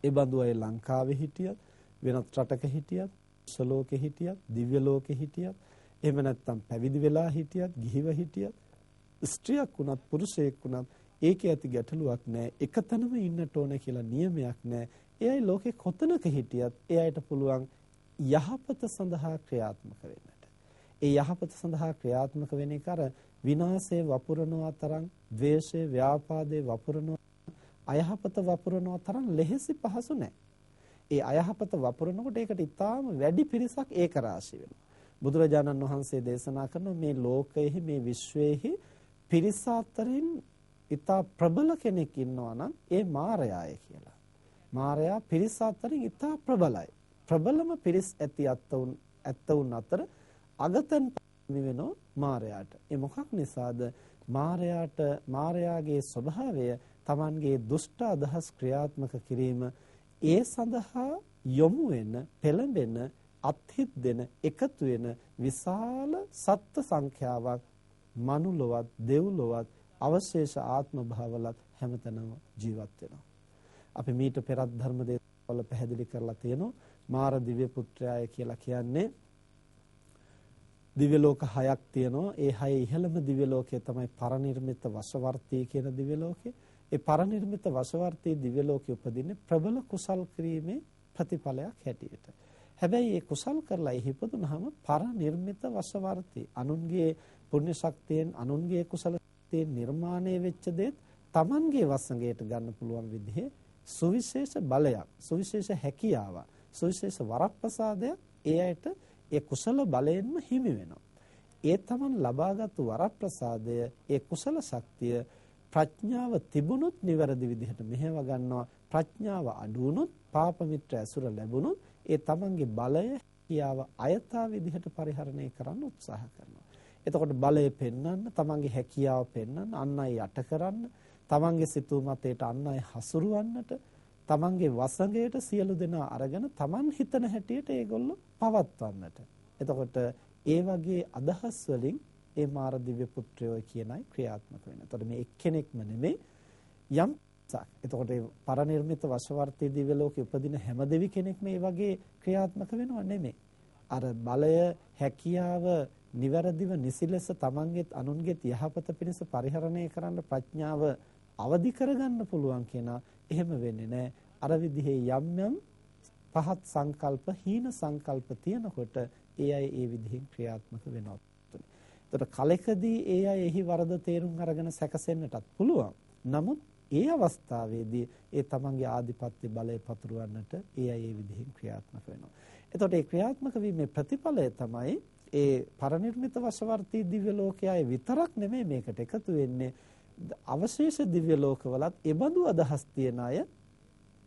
ඒ බඳු අය ලංකාවේ හිටියත්, වෙනත් රටක හිටියත්, සලෝකේ හිටියත්, දිව්‍ය ලෝකේ හිටියත්, එහෙම නැත්නම් පැවිදි වෙලා හිටියත්, ගිහිව හිටියත්, ස්ත්‍රියක් වුණත් පුරුෂයෙක් වුණත් ඒකේ ඇති ගැටලුවක් නැහැ. එකතැනම ඉන්නට ඕන කියලා නියමයක් නැහැ. එයයි ලෝකේ කොතනක හිටියත් එයාට පුළුවන් යහපත සඳහා ක්‍රියාත්මක වෙන්නට. ඒ යහපත සඳහා ක්‍රියාත්මක වෙන එක අර විනාශයේ වපුරනවා තරම්, ද්වේෂයේ, ව්‍යාපාදයේ වපුරනවා, අයහපත වපුරනවා තරම් ලෙහෙසි පහසු නැහැ. ඒ අයහපත වපුරනකොට ඒකට ඊටාම වැඩි පිරිසක් ඒක රාශි වෙනවා. බුදුරජාණන් වහන්සේ දේශනා කරන මේ ලෝකයේ, මේ විශ්වයේ පිරිස අතරින් ඉතා ප්‍රබල කෙනෙක් ඉන්නවා නම් ඒ මාරයාය කියලා. මාරයා පිරිස අතරින් ඉතා ප්‍රබලයි. ප්‍රබලම පිරිස් ඇති ඇත්තවුන් අතර අගතන් වෙනෝ මාරයාට. ඒ මොකක් නිසාද? මාරයාගේ ස්වභාවය Tamanගේ දුෂ්ට අදහස් ක්‍රියාත්මක කිරීම, ඒ සඳහා යොමු වෙන, පෙළඹෙන, අත්හිත් දෙන, එකතු වෙන විශාල සත්ත්ව සංඛ්‍යාවක් මනුලොවත්, දෙව්ලොවත්, අවශේෂ ආත්ම භාවලත් හැමතැනම ජීවත් වෙනවා. අපි මීට පෙරත් ධර්ම දේශනාවල පැහැදිලි කරලා තියෙනවා මාර දිව්‍ය පුත්‍රයාය කියලා කියන්නේ දිව්‍ය ලෝක 6ක් තියෙනවා. ඒ 6 ඉහළම දිව්‍ය ලෝකය තමයි පරිනිර්මිත වශවර්තී කියන දිව්‍ය ලෝකය. ඒ පරිනිර්මිත වශවර්තී දිව්‍ය ලෝකෙ උපදින්නේ ප්‍රබල කුසල් කිරීමේ ප්‍රතිඵලයක් හැටියට. හැබැයි ඒ කුසල් කරලා ඉහිපදුනහම පරිනිර්මිත වශවර්තී අනුන්ගේ පුණ්‍ය ශක්තියෙන්, අනුන්ගේ කුසල නිර්මාණය වෙච්ච දේ Tamanගේ වසඟයට ගන්න පුළුවන් විදිහේ සුවිශේෂ බලයක්, සුවිශේෂ හැකියාවක්, සුවිශේෂ වරප්‍රසාදයක් ඒ ඇයට ඒ කුසල බලයෙන්ම හිමි වෙනවා. ඒ Taman ලබාගත් වරප්‍රසාදය, ඒ කුසල ශක්තිය ප්‍රඥාව තිබුණොත් නිවැරදි විදිහට මෙහෙව ගන්නවා. ප්‍රඥාව අඩු වුණොත්, පාප මිත්‍ර ඇසුර ලැබුණොත් ඒ Tamanගේ බලය, හැකියාව අයථා විදිහට පරිහරණය කරන්න උත්සාහ කරනවා. එතකොට බලය පෙන්වන්න, තමන්ගේ හැකියාව පෙන්වන්න, අන් අය යට කරන්න, තමන්ගේ සිතූ මතයට අන් අය හසුරවන්නට, තමන්ගේ වසඟයට සියලු දෙනා අරගෙන තමන් හිතන හැටියට ඒගොල්ලෝ පවත්වන්නට. එතකොට ඒ වගේ අදහස් වලින් ඒ මාර දිව්‍ය පුත්‍රයෝ කියනයි ක්‍රියාත්මක වෙන්නේ. එතකොට මේ එක්කෙනෙක්ම නෙමෙයි යම් එතකොට ඒ පරිනිර්මිත වශවර්තී දිව්‍ය ලෝකෙ උපදින හැම දෙවි කෙනෙක්ම මේ වගේ ක්‍රියාත්මක වෙනව නෙමෙයි. අර බලය, හැකියාව නිවැරදිව නිසි ලෙස තමන්ගේත් අනුන්ගේත් යහපත පිණිස පරිහරණය කරන්න ප්‍රඥාව අවදි කරගන්න පුළුවන් කෙනා එහෙම වෙන්නේ නැහැ. අර විදිහේ යම් යම් පහත් සංකල්ප, හීන සංකල්ප තියනකොට ඒ අය ඒ විදිහෙන් ක්‍රියාත්මක වෙනවා. එතකොට කලකදී ඒ අය එහි වරද තේරුම් අරගෙන සැකසෙන්නටත් පුළුවන්. නමුත් ඒ අවස්ථාවේදී ඒ තමන්ගේ ආධිපත්‍ය බලය පතුරවන්නට ඒ අය ඒ විදිහෙන් ක්‍රියාත්මක වෙනවා. එතකොට ඒ ක්‍රියාත්මක වීමේ ප්‍රතිඵලය තමයි ඒ පරිනිර්මිත වශවර්තී දිව්‍ය ලෝකයේ විතරක් නෙමෙයි මේකට එකතු වෙන්නේ, අවශේෂ දිව්‍ය ලෝකවලත් ඒබඳු අදහස් තියන අය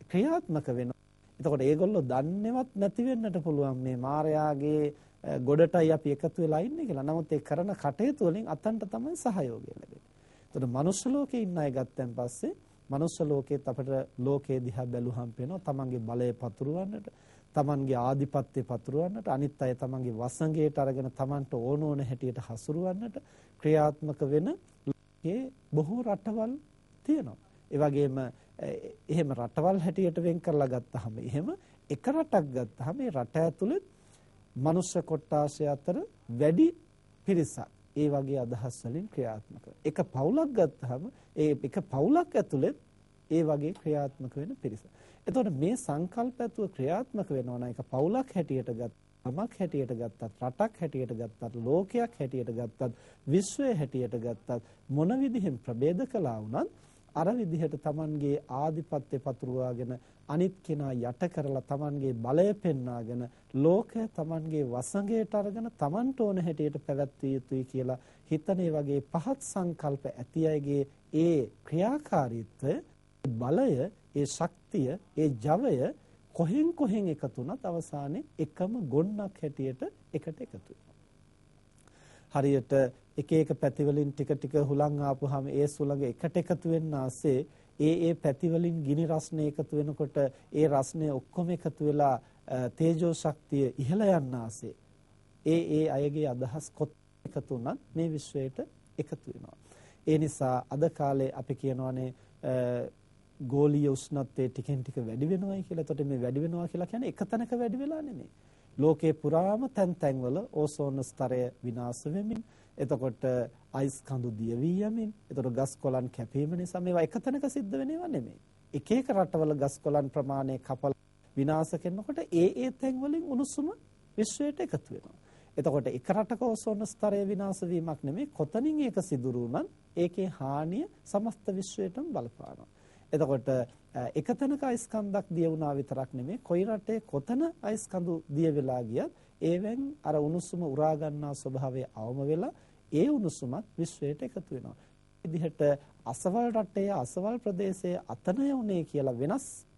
ක්‍රියාත්මක වෙනවා. එතකොට ඒගොල්ලෝ දන්නේවත් නැති වෙන්නට පුළුවන් මේ මායාගේ ගොඩටයි අපි එකතු වෙලා ඉන්නේ කියලා. නමුත් ඒ කරන කටයුතු වලින් අතන්ට තමයි සහයෝගය ලැබෙන්නේ. එතකොට මනුෂ්‍ය ලෝකේ ඉන්න අය ගත්තන් පස්සේ මනුෂ්‍ය ලෝකෙත් අපිට ලෝකයේ දිහා බැලුවහම පේනවා තමන්ගේ බලය පතුරවන්නට, තමන්ගේ ආධිපත්‍ය පතුරවන්නට, අනිත් අය තමන්ගේ වසඟයට අරගෙන තමන්ට ඕන ඕන හැටියට හසුරවන්නට ක්‍රියාත්මක වෙන ලෝකයේ බොහෝ රටවල් තියෙනවා. ඒ වගේම එහෙම රටවල් හැටියට වෙන් කරලා ගත්තාම එහෙම එක රටක් ගත්තාම මේ රට ඇතුළේ මනුෂ්‍ය කොට්ටාශය අතර වැඩි පිරිසක් ඒ වගේ අදහස් වලින් ක්‍රියාත්මක. එක පවුලක් ගත්තාම ඒ එක පවුලක් ඇතුළේ ඒ වගේ ක්‍රියාත්මක වෙන පිරිස. එතකොට මේ සංකල්ප ඇතුව ක්‍රියාත්මක වෙනවා නම් ඒක පවුලක් හැටියට ගමක් හැටියට ගත්තත්, රටක් හැටියට ගත්තත්, ලෝකයක් හැටියට ගත්තත්, විශ්වය හැටියට ගත්තත් මොන විදිහෙන් ප්‍රභේද කළා වුණත් අර විදිහට Tamanගේ ආධිපත්‍ය පතුරවාගෙන අනිත් කෙනා යට කරලා Tamanගේ බලය පෙන්වාගෙන ලෝකය Tamanගේ වසඟයට අරගෙන Tamanට ඕන හැටියට පැවැත්විය යුතුයි කියලා හිතන වගේ පහත් සංකල්ප ඇති අයගේ ඒ ක්‍රියාකාරීත්වය, බලය, ඒ ශක්තිය, ඒ ජවය කොහෙන් එකතු වුණත් අවසානයේ එකම ගොන්නක් හැටියට එකට එකතු වෙනවා. හරියට එක පැති වලින් ටික හුලං ආපුවාම ඒ සුළඟ එකට එකතු වෙන්න ආසේ ඒ පැති වලින් ගිනි රස්නේ එකතු වෙනකොට ඒ රස්නේ ඔක්කොම එකතු වෙලා තේජෝ ශක්තිය ඉහළ යන්න ආසේ ඒ අයගේ අදහස් එකතු වුණත් මේ විශ්වයට එකතු වෙනවා. ඒ නිසා අද කාලේ අපි කියනවානේ ගෝලීය උෂ්ණත්වය ටිකෙන් ටික වැඩි වෙනවායි කියලා. එතකොට මේ වැඩි වෙනවා කියලා කියන්නේ එක තැනක වැඩි වෙලා නෙමෙයි. ලෝකේ පුරාම තැන්වල ඕසෝන ස්තරය විනාශ වෙමින්, එතකොට අයිස් කඳු දිය වී යමින්, එතකොට ගස් කොළන් කැපීම නිසා මේවා එක තැනක සිද්ධ වෙනේවා නෙමෙයි. එක රටවල ගස් කොළන් ප්‍රමාණය කපලා විනාශ කරනකොට ඒ තැන් වලින් උණුසුම විශ්වයට එකතු වෙනවා. එතකොට එක රටක ඕසෝන ස්තරය විනාශ වීමක් නෙමෙයි, කොතනින් ඒක සිදුරු වුණත් ඒකේ හානිය සමස්ත විශ්වයටම බලපානවා. එතකොට එක තැනක අයිස් කන්දක් දිය වුණා විතරක් නෙමෙයි, කොයි රටේ කොතන අයිස් කඳු දිය වෙලා ගියත් ඒවෙන් අර උණුසුම උරා ගන්නා ස්වභාවය අවම වෙලා ඒ උණුසුමත් විශ්වයට එකතු වෙනවා. විදිහට අසවල් රටේ අසවල් ප්‍රදේශයේ අතනය උනේ කියලා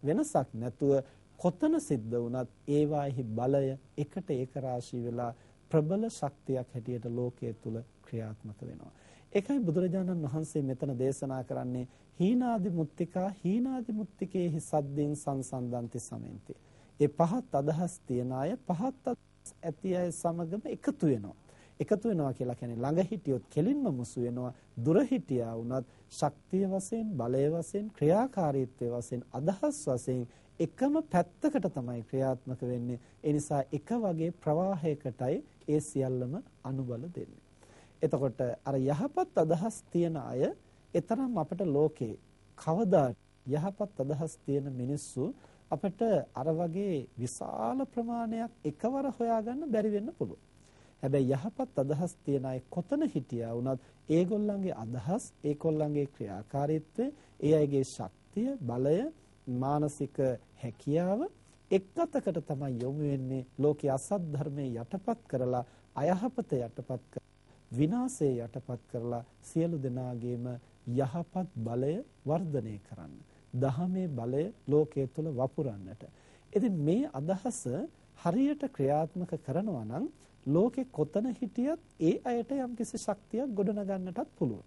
වෙනසක් නැතුව කොතන සිද්ධ වුණත් ඒවාෙහි බලය එකට ඒක රාශී වෙලා ප්‍රබල ශක්තියක් හැටියට ලෝකයේ තුල ක්‍රියාත්මක වෙනවා. ඒකයි බුදුරජාණන් වහන්සේ මෙතන දේශනා කරන්නේ හීනාදි මුත්තිකා හීනාදි මුත්තිකේහි සද්දෙන් සංසන්දන්ති සමෙන්ති. ඒ පහත් අදහස් තියන අය පහත් අදහස් ඇති අය සමගම එකතු වෙනවා. එකතු වෙනවා කියලා කියන්නේ ළඟ හිටියොත් කෙලින්ම මුසු වෙනවා, දුර හිටියා වුණත් ශක්තිය වශයෙන්, බලය වශයෙන්, ක්‍රියාකාරීත්වය වශයෙන්, අදහස් වශයෙන් එකම පැත්තකට තමයි ක්‍රියාත්මක වෙන්නේ. ඒ නිසා එක වගේ ප්‍රවාහයකටයි ඒ සියල්ලම අනුබල දෙන්නේ. එතකොට අර යහපත් අදහස් තියන අය එතරම් අපිට ලෝකේ කවදා යහපත් අදහස් තියෙන මිනිස්සු අපිට අර වගේ විශාල ප්‍රමාණයක් එකවර හොයාගන්න බැරි වෙන්න පුළුවන්. හැබැයි යහපත් අදහස් තියන අය කොතන හිටියා වුණත් ඒගොල්ලන්ගේ අදහස්, ඒගොල්ලන්ගේ ක්‍රියාකාරීත්වය, ඒ අයගේ ශක්තිය, බලය, මානසික හැකියාව එක්කතකට තමයි යොමු වෙන්නේ. ලෝකයේ අසත් ධර්මයේ යටපත් කරලා, අයහපත යටපත් කරලා, විනාශය යටපත් කරලා සියලු දෙනාගේම යහපත් බලය වර්ධනය කරන්න, දහමේ බලය ලෝකයේ තුල වපුරන්නට. ඉතින් මේ අදහස හරියට ක්‍රියාත්මක කරනවා නම් ලෝකේ කොතන හිටියත් ඒ අයට යම්කිසි ශක්තියක් ගොඩනගන්නටත් පුළුවන්.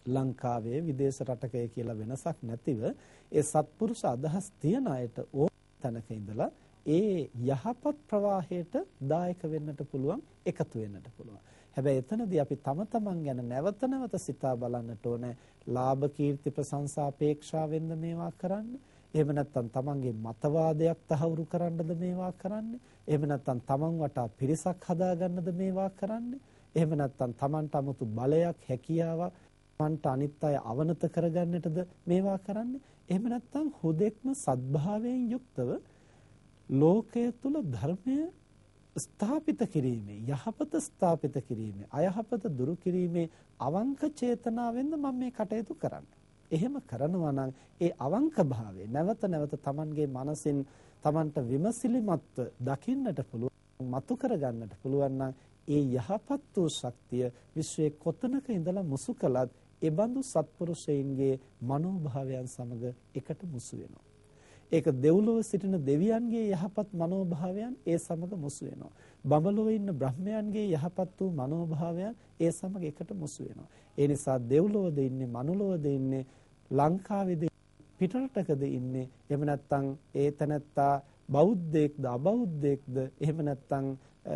ලංකාවේ විදේශ රටකය කියලා වෙනසක් නැතිව ඒ සත්පුරුෂ අදහස් තියන අයට ඕන තැනක ඉඳලා ඒ යහපත් ප්‍රවාහයට දායක වෙන්නට පුළුවන්, එකතු වෙන්නට පුළුවන්. හැබැයි එතනදී අපි තම තමන් ගැන නැවත සිතා බලන්නට ඕනේ. ලාභ, කීර්ති, ප්‍රශංසා අපේක්ෂාවෙන්ද මේවා කරන්නේ? එහෙම නැත්නම් තමන්ගේ මතවාදයක් තහවුරු කරන්නද මේවා කරන්නේ? එහෙම නැත්නම් තමන් වටා පිරිසක් හදාගන්නද මේවා කරන්නේ? එහෙම නැත්නම් තමන්ට 아무තු බලයක්, හැකියාවක්, තමන්ට අනිත් අය අවනත කරගන්නටද මේවා කරන්නේ? එහෙම නැත්නම් හුදෙක්ම සද්භාවයෙන් යුක්තව ලෝකයේ තුල ධර්මය ස්ථාපිත කිරීමේ, යහපත ස්ථාපිත කිරීමේ, අයහපත දුරු කිරීමේ අවංක චේතනාවෙන්ද මම මේ කටයුතු කරන්නේ. එහෙම කරනවා නම් ඒ අවංක භාවය නැවත තමන්ගේ මනසින් තමන්ට විමසිලිමත්ව දකින්නට පුළුවන්, මතු කරගන්නට පුළුවන් නම් ඒ යහපත් වූ ශක්තිය විශ්වයේ කොතනක ඉඳලා මුසු කළත් ඒ බඳු සත්පුරුෂයන්ගේ මනෝභාවයන් සමග එකට මුසු වෙනවා. ඒක දෙව්ලොව සිටින දෙවියන්ගේ යහපත් මනෝභාවයන් ඒ සමග මුසු වෙනවා. බඹලොව ඉන්න බ්‍රහ්මයන්ගේ යහපත් වූ මනෝභාවයන් ඒ සමග එකට මුසු වෙනවා. ඒ නිසා දෙව්ලොවද ඉන්නේ, මනුලොවද ඉන්නේ, ලංකාවේද පිටරටකද ඉන්නේ, එහෙම නැත්නම් ඒ තැනැත්තා බෞද්ධයෙක්ද අබෞද්ධයෙක්ද, එහෙම නැත්නම්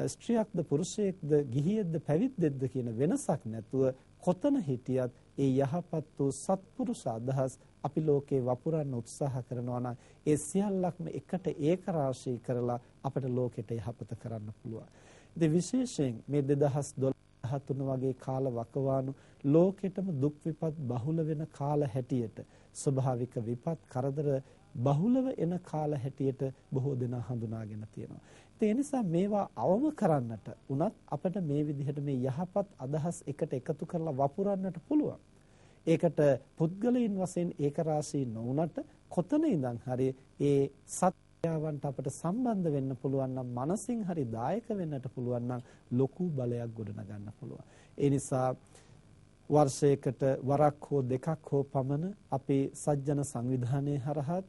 ස්ත්‍රියක්ද පුරුෂයෙක්ද, ගිහියෙක්ද පැවිද්දෙක්ද කියන වෙනසක් නැතුව කොතන හිටියත් ඒ යහපත් වූ සත්පුරුෂ අදහස් අපි ලෝකේ වපුරන්න උත්සාහ කරනවා නම් ඒ සියල්ලක්ම එකට ඒක රාශී කරලා අපිට ලෝකෙට යහපත කරන්න පුළුවන්. ඉතින් විශේෂයෙන් මේ 2012 වගේ කාල වකවානු ලෝකෙටම දුක් විපත් බහුල වෙන කාල හැටියට ස්වභාවික විපත් කරදර බහුලව එන කාල හැටියට බොහෝ දෙනා හඳුනාගෙන තියෙනවා. ඒ නිසා මේවා අවම කරන්නට උනත් අපිට මේ විදිහට මේ යහපත් අදහස් එකට එකතු කරලා වපුරන්නට පුළුවන්. ඒකට පුද්ගලයන් වශයෙන් ඒක රාශී නොවුනට කොතන ඉඳන් හරි ඒ සත්‍යවන්ට අපිට සම්බන්ධ වෙන්න පුළුවන් නම් මනසින් හරි දායක වෙන්නට පුළුවන් නම් ලොකු බලයක් ගොඩනගන්න පුළුවන්. ඒ නිසා වර්ෂයකට වරක් හෝ දෙකක් හෝ පමණ අපේ සජ්ජන සංවිධානයේ හරහා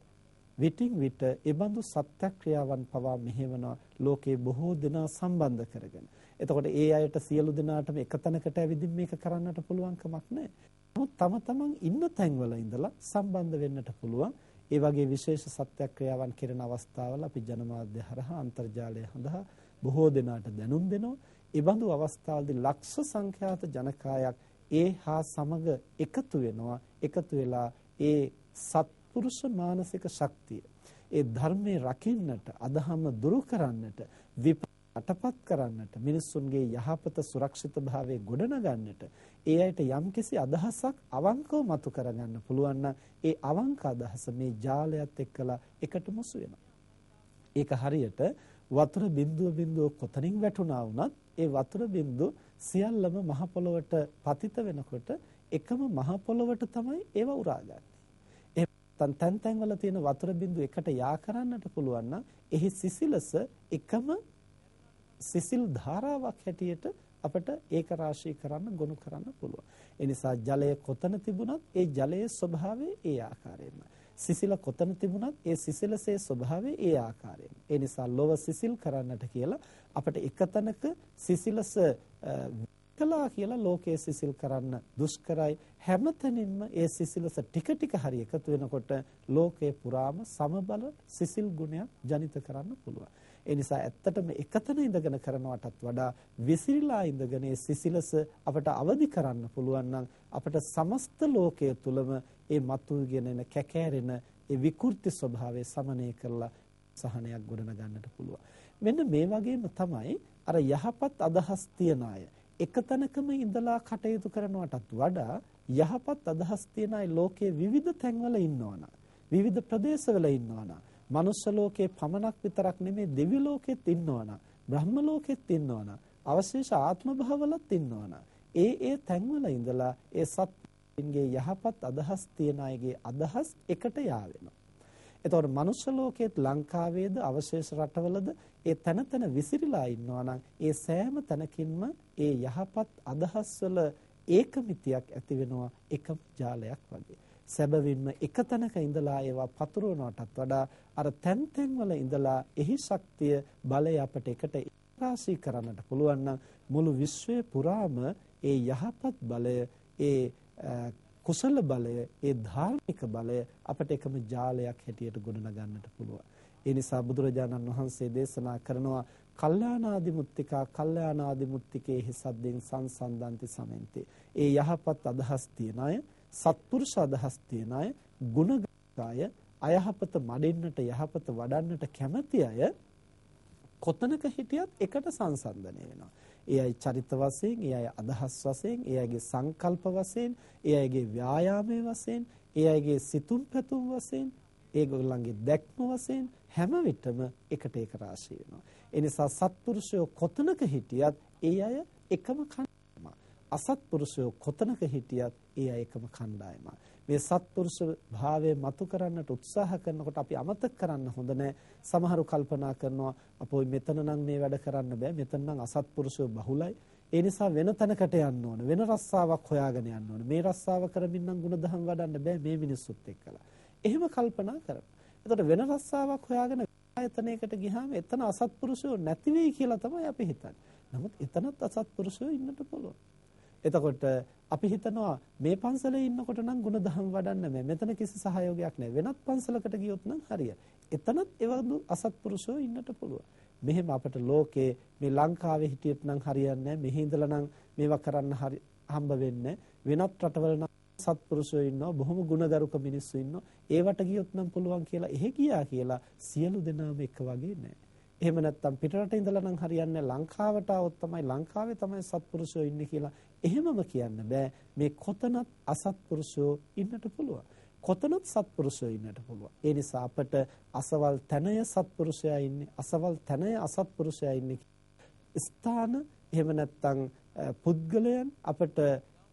විටින් විට ඒබඳු සත්‍යක්‍රියාවන් පවා මෙහෙවන ලෝකේ බොහෝ දෙනා සම්බන්ධ කරගෙන. එතකොට ඒ අයට සියලු දෙනාටම එකතැනකට ඇවිදින් මේක කරන්නට පුළුවන් කමක් නැහැ. නමුත් තම තමන් ඉන්න තැන්වල ඉඳලා සම්බන්ධ වෙන්නට පුළුවන්. ඒ වගේ විශේෂ සත්‍යක්‍රියාවන් කෙරෙන අවස්ථාවල අපි ජනමාධ්‍ය හරහා අන්තර්ජාලය හරහා බොහෝ දෙනාට දැනුම් දෙනවා. ඒබඳු අවස්ථාවලදී ලක්ෂ සංඛ්‍යාත ජනකායක් ඒ හා සමග එකතු වෙනවා. එකතු වෙලා ඒ සත්පුරුෂ මානසික ශක්තිය ඒ ධර්මයේ රකින්නට අදහම දුරු කරන්නට අටපත් කරන්නට මිනිසුන්ගේ යහපත සුරක්ෂිත භාවයේ ගොඩනගන්නට ඒ අයට යම්කිසි අදහසක් අවංකව මතු කරගන්න පුළුවන් නම් ඒ අවංක අදහස මේ ජාලයත් එක්කලා එකට මුසු වෙනවා. ඒක හරියට වතුර බිඳුව කොතනින් වැටුණා වුණත් ඒ වතුර බිඳුව සියල්ලම මහ පොළොවට පතිත වෙනකොට එකම මහ පොළොවට තමයි ඒව උරාගන්නේ. එහෙනම් තැන් වල තියෙන වතුර බිඳුව එකට යා කරන්නට පුළුවන් නම් එහි සිසිලස එකම සිසිල් ධාරාවක් හැටියට අපිට ඒක රාශී කරන්න ගොනු කරන්න පුළුවන්. ඒ නිසා ජලය කොතන තිබුණත් ඒ ජලයේ ස්වභාවය ඒ ආකාරයෙන්ම. සිසිල කොතන තිබුණත් ඒ සිසිලසේ ස්වභාවය ඒ ආකාරයෙන්ම. ඒ නිසා ලොව සිසිල් කරන්නට කියලා අපිට එකතැනක සිසිලස කළා කියලා ලෝකයේ සිසිල් කරන්න දුෂ්කරයි. හැමතැනින්ම ඒ සිසිලස ටික ටික හරි එකතු වෙනකොට ලෝකේ පුරාම සමබල සිසිල් ගුණයක් ජනිත කරන්න පුළුවන්. ඒ නිසා ඇත්තටම එකතන ඉඳගෙන කරනවටත් වඩා විසිරීලා ඉඳගෙන ඒ සිසිලස අපට අවදි කරන්න පුළුවන් නම් අපට සමස්ත ලෝකයේ තුලම ඒ මතුවගෙන එන කැකෑරෙන ඒ විකෘති ස්වභාවය සමනය කරලා සහනයක් ගොඩනගන්නට පුළුවන්. මෙන්න මේ වගේම තමයි අර යහපත් අදහස් තියන අය එකතැනකම ඉඳලා කටයුතු කරනවටත් වඩා යහපත් අදහස් තියන අය ලෝකයේ විවිධ තැන්වල ඉන්නවනම් විවිධ ප්‍රදේශවල ඉන්නවනම් මනුෂ්‍ය ලෝකේ පමණක් විතරක් නෙමෙයි දිව්‍ය ලෝකෙත් ඉන්නවනම් බ්‍රහ්ම ලෝකෙත් ඉන්නවනම් අවශේෂ ආත්ම භවවලත් ඉන්නවනම් ඒ තැන්වල ඉඳලා ඒ සත්‍යයේ යහපත් අදහස් තියන අයගේ අදහස් එකට යාවෙනවා. එතකොට මනුෂ්‍ය ලෝකයේත් ලංකාවේද අවශේෂ රටවලද ඒ තැන විසිරීලා ඉන්නවනම් ඒ සෑම තැනකින්ම ඒ යහපත් අදහස් වල ඒකමිතියක් ඇති වෙනවා එකම ජාලයක් වගේ. සැබවින්ම එක තැනක ඉඳලා ඒවා පතුරවනටත් වඩා අර තැන් වල ඉඳලා එහි ශක්තිය බලය අපට එකට රාශී කරන්නට පුළුවන් නම් මුළු විශ්වය පුරාම ඒ යහපත් බලය ඒ කුසල බලය ඒ ධාර්මික බලය අපට එකම ජාලයක් හැටියට ගොඩනගන්නට පුළුවන්. ඒ නිසා බුදුරජාණන් වහන්සේ දේශනා කරනවා කල්යාණාදි මුත්තිකා කල්යාණාදි මුත්තිකේ හිසද්දෙන් සංසන්දන්ති සමෙන්තේ. ඒ යහපත් අදහස් තියන අය සත්පුරුෂ අදහස් තියන අය ගුණගාය අයහපත මඩෙන්නට යහපත වඩන්නට කැමැති අය කොතනක හිටියත් එකට සංසන්දනය වෙනවා. ඒ අය චරිත වශයෙන්, ඒ අය අදහස් වශයෙන්, ඒ අයගේ සංකල්ප වශයෙන්, ඒ අයගේ ව්‍යායාමයේ වශයෙන්, ඒ අයගේ සිතුම් පැතුම් වශයෙන්, ඒගොල්ලන්ගේ දැක්ම වශයෙන් හැම විටම එකට ඒක රාශී වෙනවා. ඒ නිසා සත්පුරුෂයෝ කොතනක හිටියත් ඒ අය එකම කණ්ඩායම. අසත්පුරුෂයෝ කොතනක හිටියත් ඒ අය එකම කණ්ඩායම. මේ සත්පුරුෂ භාවය මතු කරන්නට උත්සාහ කරනකොට අපි අමතක කරන්න හොඳ නැහැ. සමහරු කල්පනා කරනවා අපෝ මෙතන නම් මේ වැඩ කරන්න බෑ. මෙතන නම් අසත්පුරුෂයෝ බහුලයි. ඒ නිසා වෙන තැනකට යන්න ඕන. වෙන රස්සාවක් හොයාගෙන යන්න ඕන. මේ රස්සාව කරමින් නම් ಗುಣධම් වඩන්න බෑ මේ මිනිස්සුත් එක්කලා. එහෙම කල්පනා කරනවා. එතකොට වෙන රස්සාවක් හොයාගෙන ආයතනයකට ගියාම එතන අසත්පුරුෂයෝ නැති වෙයි කියලා තමයි අපි හිතන්නේ. නමුත් එතනත් අසත්පුරුෂයෝ ඉන්නට පුළුවන්. එතකොට අපි හිතනවා මේ පන්සලේ ඉන්නකොට නම් ಗುಣධම් වඩන්න බෑ. මෙතන කිසි සහයෝගයක් නැහැ. වෙනත් පන්සලකට ගියොත් නම් හරියයි. එතනත් එවඳු අසත්පුරුෂයෝ ඉන්නට පුළුවන්. මෙහෙම අපිට ලෝකේ මේ ලංකාවේ හිටියත් නම් හරියන්නේ නැහැ. මෙහි ඉඳලා නම් මේවා කරන්න හම්බ වෙන්නේ වෙනත් රටවල නම් සත්පුරුෂයෝ ඉන්නවා. බොහොම ගුණගරුක මිනිස්සු ඉන්නවා. ඒවට ගියොත් නම් පුළුවන් කියලා එහෙ ගියා කියලා සියලු දෙනාම එක වගේ නැහැ. එහෙම නැත්නම් පිටරට ඉඳලා නම් හරියන්නේ ලංකාවට આવොත් තමයි ලංකාවේ තමයි සත්පුරුෂයෝ ඉන්නේ කියලා එහෙමම කියන්න බෑ. මේ කොතනත් අසත්පුරුෂයෝ ඉන්නට පුළුවන්. කොතනත් සත්පුරුෂයෝ ඉන්නට පුළුවන්. ඒ නිසා අපට අසවල් තැනය සත්පුරුෂයා ඉන්නේ, අසවල් තැනය අසත්පුරුෂයා ඉන්නේ ස්ථාන එහෙම නැත්නම් පුද්ගලයන් අපට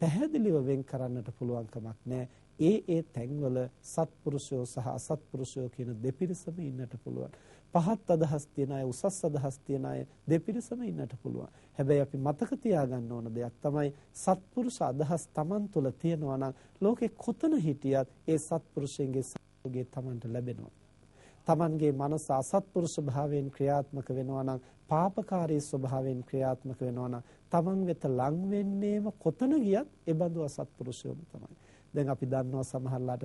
පැහැදිලිව වෙන් කරන්නට පුළුවන් කමක් නැහැ. ඒ තැන්වල සත්පුරුෂයෝ සහ අසත්පුරුෂයෝ කියන දෙපිරිසම ඉන්නට පුළුවන්. පහත් අදහස් තියන අය, උසස් අදහස් තියන අය දෙපිරිසම ඉන්නට පුළුවන්. හැබැයි අපි මතක තියාගන්න ඕන දෙයක් තමයි සත්පුරුෂ අදහස් Taman තුල තියෙනවා නම් ලෝකේ කොතන හිටියත් ඒ සත්පුරුෂයන්ගේ සහයෝගය Tamanට ලැබෙනවා. Tamanගේ මනස අසත්පුරුෂ භාවයෙන් ක්‍රියාත්මක වෙනවා නම්, පාපකාරී ස්වභාවයෙන් ක්‍රියාත්මක වෙනවා නම් Taman වෙත ලං වෙන්නේම කොතන ගියත් ඒ බඳු අසත්පුරුෂයෝම තමයි. දැන් අපි දන්නවා සමහරලාට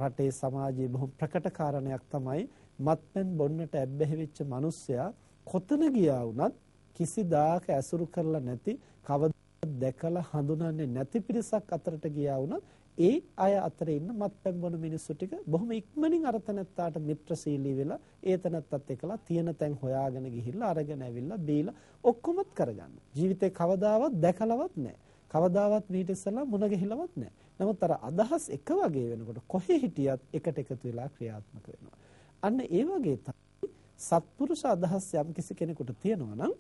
රටේ සමාජයේ බොහොම ප්‍රකට කාරණයක් තමයි මත්පැන් බොන්නට ඇබ්බැහි වෙච්ච මිනිස්සයා කොතන ගියා වුණත් කිසිදාක ඇසුරු කරලා නැති, කවදාවත් දැකලා හඳුනන්නේ නැති පිරිසක් අතරට ගියා වුණත් ඒ අය අතර ඉන්න මත්පැන් බොන මිනිස්සු ටික බොහොම ඉක්මනින් අර තැනත්තාට මිත්‍රශීලී වෙලා ඒ තැනත්තත් එක්කලා තියෙන තැන් හොයාගෙන ගිහිල්ලා අරගෙන ඇවිල්ලා බීලා ඔක්කොමත් කරගන්න. ජීවිතේ කවදාවත් දැකලවත් නැහැ. කවදාවත් මීට ඉස්සලා මුණ ගැහිලවත් නැහැ. නමුත් අර අදහස් එක වගේ වෙනකොට කොහේ හිටියත් එකට එකතු වෙලා ක්‍රියාත්මක වෙනවා. අන්න ඒ වගේ තමයි සත්පුරුෂ අදහස් යම් කිසි කෙනෙකුට තියෙනවා නම්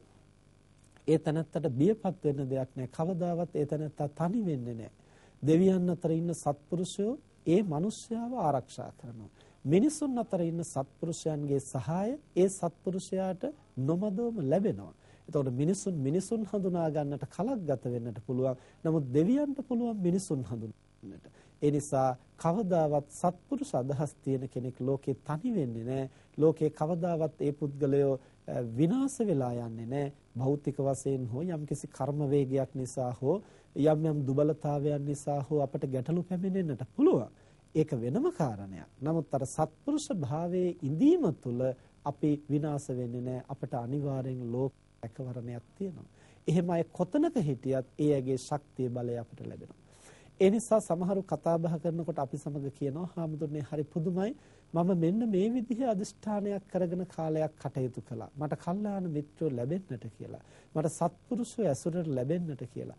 ඒ තැනත්තට බියපත් වෙන්න දෙයක් නැහැ. කවදාවත් ඒ තැනත්තා තනි වෙන්නේ නැහැ. දෙවියන් අතර ඉන්න සත්පුරුෂයෝ ඒ මිනිස්යාව ආරක්ෂා කරනවා. මිනිසුන් අතර ඉන්න සත්පුරුෂයන්ගේ සහාය ඒ සත්පුරුෂයාට නොමදවම ලැබෙනවා. එතකොට මිනිසුන් හඳුනා ගන්නට කලක් ගත වෙන්නට පුළුවන්. නමුත් දෙවියන්ට පුළුවන් මිනිසුන් හඳුනන්නට. ඒ නිසා කවදාවත් සත්පුරුෂ අදහස් තියෙන කෙනෙක් ලෝකේ තනි වෙන්නේ නැහැ. ලෝකේ කවදාවත් ඒ පුද්ගලයෝ විනාශ වෙලා යන්නේ නැහැ. භෞතික වශයෙන් හෝ යම්කිසි කර්ම වේගයක් නිසා හෝ යම් දුබලතාවයන් නිසා හෝ අපට ගැටලු පැමිණෙන්නට පුළුවන්. ඒක වෙනම කාරණයක්. නමුත් අර සත්පුරුෂ භාවයේ ඉඳීම තුළ අපි විනාශ වෙන්නේ නැහැ. අපට අනිවාර්යෙන් ලෝක එකවරණයක් තියෙනවා. එහෙම අය කොතනක හිටියත් ඒ අයගේ ශක්තිය බලය අපට ලැබෙනවා. ඒ නිසා සමහරු කතා බහ කරනකොට අපි සමග කියනවා හාමුදුරනේ හරි පුදුමයි මම මෙන්න මේ විදිහේ අදිෂ්ඨානයක් කරගෙන කාලයක් කටයුතු කළා. මට කල්යාණ මිත්‍රයෝ ලැබෙන්නට කියලා. මට සත්පුරුෂයෝ ඇසුරට ලැබෙන්නට කියලා.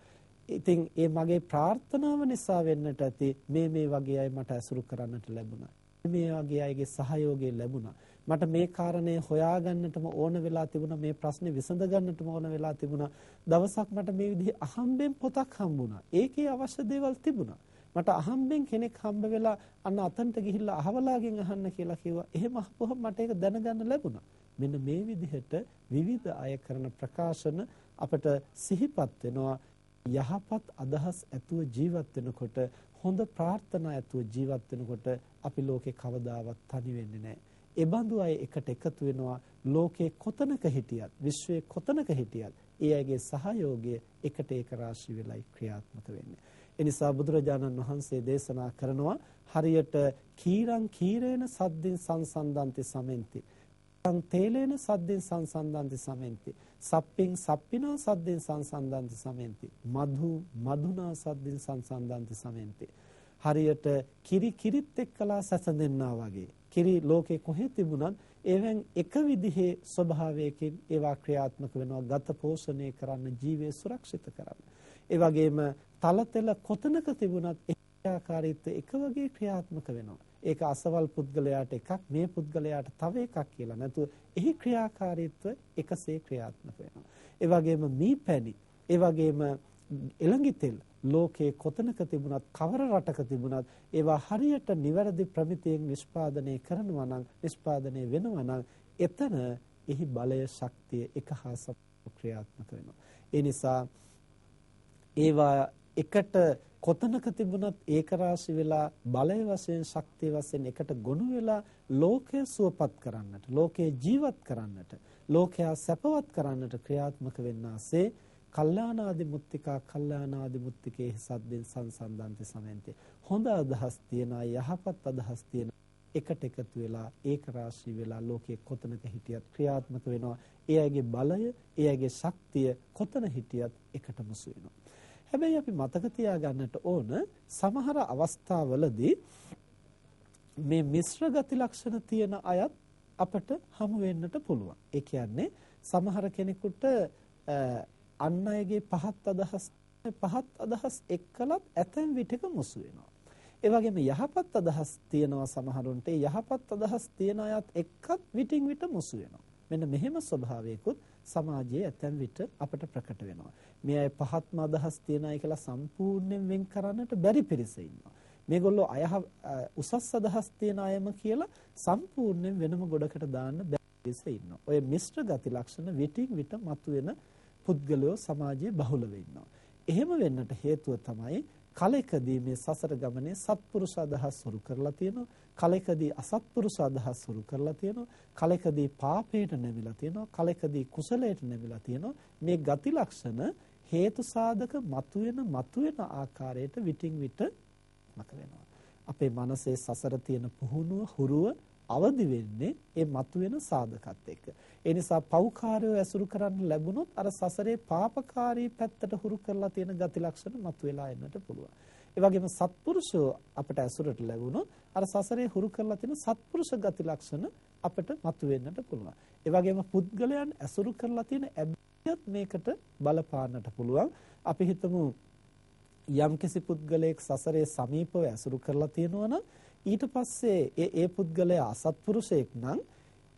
ඉතින් ඒ මගේ ප්‍රාර්ථනාව නිසා වෙන්නට ඇති මේ වගේ අය මට ඇසුරු කරන්නට ලැබුණා. මේ වගේ අයගේ සහයෝගය ලැබුණා. මට මේ කාරණේ හොයාගන්නටම ඕන වෙලා තිබුණා. මේ ප්‍රශ්නේ විසඳ ගන්නටම ඕන වෙලා තිබුණා. දවසක් මට මේ විදිහේ අහම්බෙන් පොතක් හම්බුණා. ඒකේ අවශ්‍ය දේවල් තිබුණා. මට අහම්බෙන් කෙනෙක් හම්බ වෙලා අන්න අතන්ට ගිහිල්ලා අහවලාගෙන් අහන්න කියලා කිව්වා. එහෙම අහපුවම මට ඒක දැනගන්න ලැබුණා. මෙන්න මේ විදිහට විවිධ අය කරන ප්‍රකාශන අපට සිහිපත් වෙනවා. යහපත් අදහස් ඇතුව ජීවත් වෙනකොට, හොඳ ප්‍රාර්ථනා ඇතුව ජීවත් වෙනකොට අපි ලෝකේ කවදාවත් තනි වෙන්නේ නැහැ. ඒ බඳු අය එකට එකතු වෙනවා. ලෝකේ කොතනක හිටියත්, විශ්වයේ කොතනක හිටියත් ඒ අයගේ සහයෝගය එකට ඒක රාශී වෙලයි ක්‍රියාත්මක වෙන්නේ. ඒ නිසා බුදුරජාණන් වහන්සේ දේශනා කරනවා හරියට කීරං කීරේන සද්දින් සංසන්දන්ති සමෙන්ති. තේලේන සද්දින් සංසන්දන්ති සමෙන්ති. සප්පින් සප්පිනා සද්දින් සංසන්දන්ති සමෙන්ති. මధు මధుනා සද්දින් සංසන්දන්ති සමෙන්ති. හරියට කිරිත් එක්කලා සැසඳෙන්නා වගේ. කිරි ලෝකේ කොහෙ තිබුණත් ඒවෙන් එක විදිහේ ස්වභාවයකින් ඒවා ක්‍රියාත්මක වෙනවා. ගත පෝෂණය කරන්න, ජීවය සුරක්ෂිත කරන්න. ඒ වගේම තලතෙල කොතනක තිබුණත් ඒ ආකාරීත්වය එක වගේ ක්‍රියාත්මක වෙනවා. ඒක අසවල් පුද්ගලයාට එකක්, මේ පුද්ගලයාට තව එකක් කියලා නැතුව එහි ක්‍රියාකාරීත්වය එකසේ ක්‍රියාත්මක වෙනවා. ඒ වගේම මීපැණි, ඒ වගේම එළඟි තෙල් ලෝකේ කොතනක තිබුණත්, කවර රටක තිබුණත් ඒවා හරියට නිවැරදි ප්‍රමිතියෙන් නිෂ්පාදනය කරනවා නම්, නිෂ්පාදනය වෙනවා නම් එතන එහි බලය, ශක්තිය එක හා සමානව ක්‍රියාත්මක වෙනවා. ඒ නිසා ඒවා එකට කොතනක තිබුණත් ඒක රාශි වෙලා බලය වශයෙන්, ශක්තිය වශයෙන් එකට ගොනු වෙලා ලෝකය සුවපත් කරන්නට, ලෝකයේ ජීවත් කරන්නට, ලෝකයා සැපවත් කරන්නට ක්‍රියාත්මක වෙන්නාසේ කල්යාණාදි මුත්තිකා කල්යාණාදි මුත්තිකේ සද්දෙන් සංසන්දන්ති සමෙන්ති. හොඳ අදහස් තියන, යහපත් අදහස් තියන එකට එකතු වෙලා ඒක රාශී වෙලා ලෝකයේ කොතනක හිටියත් ක්‍රියාත්මක වෙනවා. ඒ අයගේ බලය, ඒ අයගේ ශක්තිය කොතන හිටියත් එකට මුසු වෙනවා. හැබැයි අපි මතක තියාගන්නට ඕන සමහර අවස්ථාවලදී මේ මිශ්‍ර ගති ලක්ෂණ තියෙන අයත් අපට හමු වෙන්නට පුළුවන්. ඒ කියන්නේ සමහර කෙනෙකුට අන් අයගේ පහත් අදහස් එක්කලත් ඇතැම් විටක මුසු වෙනවා. ඒ වගේම යහපත් අදහස් තියනවා සමහරුන්ට. යහපත් අදහස් තියන අයත් එක්කත් විටින් විට මුසු වෙනවා. මෙන්න මෙහෙම ස්වභාවයකුත් සමාජයේ ඇතැම් විට අපට ප්‍රකට වෙනවා. මේ අය පහත්ම අදහස් තියන අය කියලා සම්පූර්ණයෙන් වෙන් කරන්නට බැරි පිරිස ඉන්නවා. මේගොල්ලෝ උසස් අදහස් තියන අයම කියලා සම්පූර්ණයෙන් වෙනම ගොඩකට දාන්න බැරි පිරිස ඉන්නවා. ඔය මිශ්‍ර ගති ලක්ෂණ විටින් විට මතුවෙන පුද්ගලයෝ සමාජයේ බහුල වෙනවා. එහෙම වෙන්නට හේතුව තමයි කලෙකදී මේ සසර ගමනේ සත්පුරුෂ අදහස් හුරු කරලා තියෙනවා. කලෙකදී අසත්පුරුෂ අදහස් හුරු කරලා තියෙනවා. කලෙකදී පාපයට නැමිලා තියෙනවා. කලෙකදී කුසලයට නැමිලා තියෙනවා. මේ ගති ලක්ෂණ හේතු සාධක මතුවෙන ආකාරයට විටින් විට මත වෙනවා. අපේ මනසේ සසර තියෙන පුහුණුව හුරුව අවදි වෙන්නේ ඒ මතුවෙන සාධකත් එක්ක. ඒ නිසා පෞකාරයෝ ඇසුරු කරන්න ලැබුණොත් අර සසරේ පාපකාරී පැත්තට හුරු කරලා තියෙන ගති ලක්ෂණ මතුවලා එන්නට පුළුවන්. ඒ වගේම සත්පුරුෂෝ අපට ඇසුරට ලැබුණොත් අර සසරේ හුරු කරලා තියෙන සත්පුරුෂ ගති ලක්ෂණ අපට මතුවෙන්නට පුළුවන්. ඒ වගේම පුද්ගලයන් ඇසුරු කරලා තියෙන ඇබ්බැහියත් මේකට බලපාන්නට පුළුවන්. අපි හිතමු යම්කිසි පුද්ගලයෙක් සසරේ සමීපව ඇසුරු කරලා තියෙනවා නම් ඊට පස්සේ ඒ පුද්ගලයා අසත්පුරුෂයෙක් නම්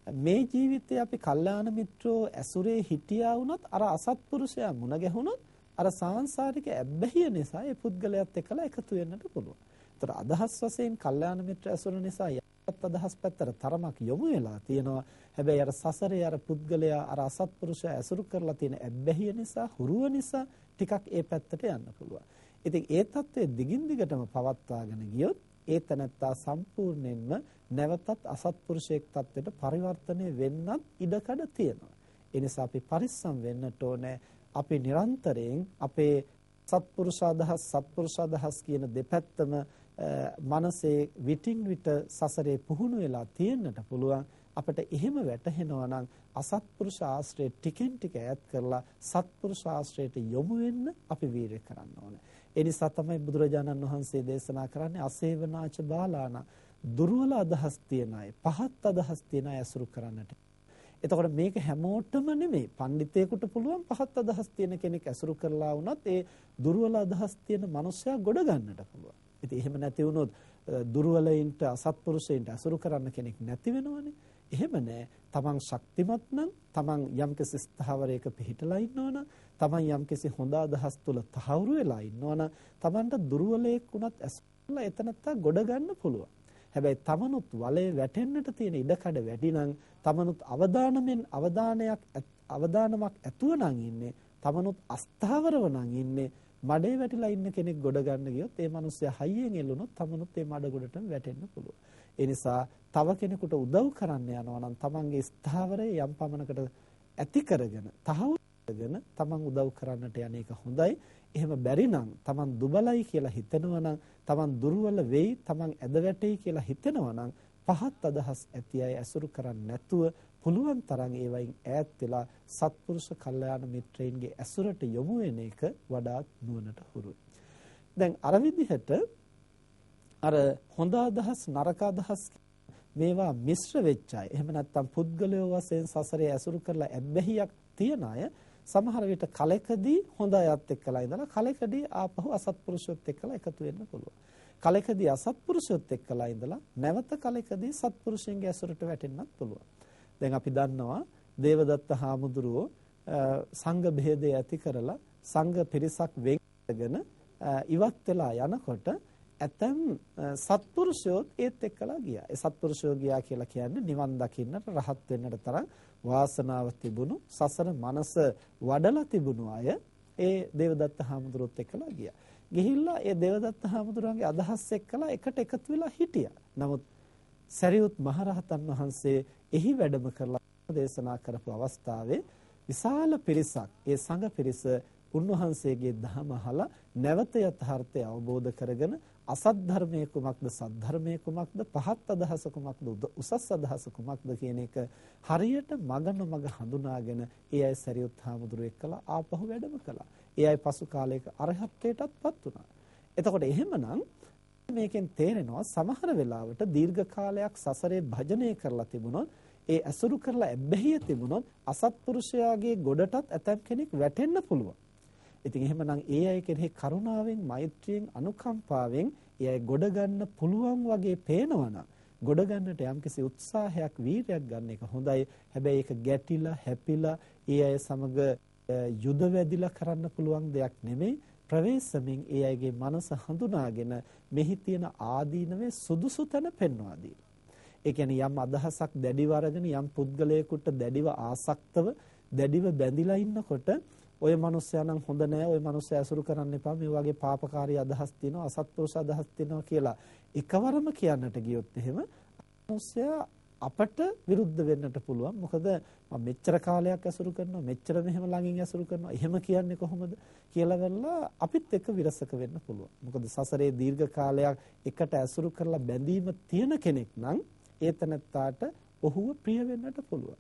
මේ ජීවිතේ අපි කල්යාණ මිත්‍රෝ ඇසුරේ හිටියා වුණත් අර අසත්පුරුෂයා මුණ ගැහුණොත් අර සාංශාරික ඇබ්බැහිය නිසා ඒ පුද්ගලයාත් එක්කලා එකතු වෙන්නට පුළුවන්. ඒතර අදහස් වශයෙන් කල්යාණ මිත්‍ර ඇසුර නිසා යහපත් අදහස් පැත්තට තරමක් යොමු වෙලා තියෙනවා. හැබැයි අර සසරේ අර පුද්ගලයා අර අසත්පුරුෂයා ඇසුරු කරලා තියෙන ඇබ්බැහිය නිසා හුරුව නිසා ටිකක් ඒ පැත්තට යන්න පුළුවන්. ඉතින් ඒ தત્ත්වය දිගින් දිගටම පවත්වාගෙන ගියොත් ඒ තැනත්තා සම්පූර්ණයෙන්ම නැවතත් අසත්පුරුෂයෙක් තත්ත්වයට පරිවර්තනය වෙන්නත් ඉඩකඩ තියෙනවා. ඒ නිසා අපි පරිස්සම් වෙන්නට ඕනේ. අපි නිරන්තරයෙන් අපේ සත්පුරුෂ අදහස් කියන දෙපැත්තම මනසේ විටින් විට සසරේ පුහුණු වෙලා තියෙන්නට පුළුවන්. අපිට එහෙම වැටහෙනවා නම් අසත්පුරුෂ ආශ්‍රය ටිකෙන් ටික ඈත් කරලා සත්පුරුෂ ආශ්‍රයට යොමු වෙන්න අපි වීරිය කරන්න ඕනේ. ඒ නිසා තමයි බුදුරජාණන් වහන්සේ දේශනා කරන්නේ අසේවනාච බාලාන දුර්වල අදහස් තියන අය, පහත් අදහස් තියන අය ඇසුරු කරන්නට. එතකොට මේක හැමෝටම නෙමෙයි. පඬිතේකට පුළුවන් පහත් අදහස් තියන කෙනෙක් ඇසුරු කරලා වුණත් ඒ දුර්වල අදහස් තියන මනුස්සයා ගොඩ ගන්නට පුළුවන්. ඉතින් එහෙම නැති වුණොත් දුර්වලයින්ට අසත්පුරුෂයින්ට ඇසුරු කරන්න කෙනෙක් නැති වෙනවනේ. එහෙම නෑ. තමන් ශක්තිමත් නම්, තමන් යම්කිසි ස්ථාවරයක පිහිටලා ඉන්නවනම්, තමන් යම්කිසි හොඳ අදහස් තුල තහවුරු වෙලා ඉන්නවනම්, තමන්ට දුර්වලයෙක් වුණත් ඇසුරලා එතනත්ත ගොඩ ගන්න පුළුවන්. හැබැයි තමනුත් වලේ වැටෙන්නට තියෙන ඉඩකඩ වැඩි නම්, තමනුත් අවදානමක් ඇතුව නම් ඉන්නේ, තමනුත් අස්ථාවරව නම් ඉන්නේ, මඩේ වැටිලා ඉන්න කෙනෙක් ගොඩ ගන්න ගියොත් ඒ මිනිස්සයා හයියෙන් එල්ලුනොත් තමනුත් ඒ මඩ ගොඩටම වැටෙන්න පුළුවන්. ඒ නිසා තව කෙනෙකුට උදව් කරන්න යනවා නම් තමන්ගේ ස්ථාවරය යම් පමණකට ඇති කරගෙන තහවුරු කරගෙන තමන් උදව් කරන්නට යන එක හොඳයි. එහෙම බැරි නම් තමන් දුබලයි කියලා හිතෙනවා නම්, තමන් දුර්වල වෙයි, තමන් ඇද වැටෙයි කියලා හිතෙනවා නම් පහත් අදහස් ඇති අය ඇසුරු කරන්නේ නැතුව පුළුවන් තරම් ඒවයින් ඈත් වෙලා සත්පුරුෂ කල්යාණ මිත්‍රයින්ගේ ඇසුරට යොමු වෙන එක වඩාත් නුවණට හුරුයි. දැන් අර විදිහට අර හොඳ අදහස් නරක අදහස් මේවා මිශ්‍ර වෙච්ච අය, එහෙම නැත්නම් පුද්ගලයෝ වශයෙන් සසරේ ඇසුරු කරලා ඇබ්බැහියක් තියන අය සමහර විට කලකදී හොඳ අයත් එක්කලා ඉඳලා කලකදී ආපහු අසත්පුරුෂයොත් එක්කලා එකතු වෙන්න පුළුවන්. කලකදී අසත්පුරුෂයොත් එක්කලා ඉඳලා නැවත කලකදී සත්පුරුෂයන්ගේ ඇසුරට වැටෙන්නත් පුළුවන්. දැන් අපි දන්නවා දේවදත්ත හාමුදුරුවෝ සංඝ භේදය ඇති කරලා සංඝ පිරිසක් වෙන් කරගෙන ඉවත් වෙලා යනකොට ඇතැම් සත්පුරුෂයෝත් ඒත් එක්කලා ගියා. ඒ සත්පුරුෂයෝ ගියා කියලා කියන්නේ නිවන් දකින්නට රහත් වෙන්නට තරම් වාසනාව තිබුණු සසර මනස වඩලා තිබුණු අය ඒ දේවදත්ත හාමුදුරුවොත් එක්කලා ගියා. ගිහිල්ලා ඒ දේවදත්ත හාමුදුරුවන්ගේ අදහස් එක්කලා එකට එකතු වෙලා හිටියා. නමුත් සරියුත් මහරහතන් වහන්සේ එහි වැඩම කරලා දේශනා කරපු අවස්ථාවේ විශාල පිරිසක් ඒ සංඝ පිරිස උන්වහන්සේගේ ධර්ම අහලා නැවත යථාර්ථය අවබෝධ කරගෙන අසත් ධර්මයේ කුමක්ද සත් ධර්මයේ කුමක්ද පහත් අදහස කුමක්ද උසස් අදහස කුමක්ද කියන එක හරියට මග හඳුනාගෙන ඒ අය සරියුත් හාමුදුරුවෝ එක්කලා ආපහු වැඩම කළා. ඒ අය පසු කාලයක අරහත්ත්වයටත්පත් වුණා. එතකොට එහෙමනම් මේකෙන් තේරෙනවා සමහර වෙලාවට දීර්ඝ කාලයක් සසරේ භජනය කරලා තිබුණොත් ඒ අසුරු කරලා ඇබ්බැහිය තිබුණොත් අසත්පුරුෂයාගේ ගොඩටත් ඇතම් කෙනෙක් වැටෙන්න පුළුවන්. ඉතින් එහෙමනම් ඒ අය කෙරෙහි කරුණාවෙන්, මෛත්‍රියෙන්, අනුකම්පාවෙන් ඒ අය ගොඩ ගන්න පුළුවන් වගේ පේනවනම් ගොඩ ගන්නට යම්කිසි උත්සාහයක්, වීරයක් ගන්න එක හොඳයි. හැබැයි ඒක ගැටිලා, හැපිලා ඒ අය සමග යුද වැදිලා කරන්න පුළුවන් දෙයක් නෙමෙයි. ප්‍රවේශමින් ඒ අයගේ මනස හඳුනාගෙන මෙහි තියෙන ආදීනවේ සුදුසු තැන පෙන්වා දීලා. ඒ කියන්නේ යම් අදහසක් දැඩිව අරගෙන යම් පුද්ගලයෙකුට දැඩිව ආසක්තව දැඩිව බැඳිලා ඉන්නකොට ඔය මිනිස්සයා නම් හොඳ නෑ, ඔය මිනිස්සයා ඇසුරු කරන්න එපා, මේ වගේ පාපකාරී අදහස් තියෙනවා, අසත්පුරුෂ අදහස් තියෙනවා කියලා එකවරම කියන්නට ගියොත් එහෙම මිනිස්සයා අපට විරුද්ධ වෙන්නට පුළුවන්. මොකද මම මෙච්චර කාලයක් ඇසුරු කරනවා, මෙච්චර මෙහෙම ළඟින් ඇසුරු කරනවා, එහෙම කියන්නේ කොහොමද කියලා වෙලා අපිත් එක්ක විරසක වෙන්න පුළුවන්. මොකද සසරේ දීර්ඝ කාලයක් එකට ඇසුරු කරලා බැඳීම තියෙන කෙනෙක් නම් ඒතනත්තාට ඔහුව ප්‍රිය වෙන්නට පුළුවන්.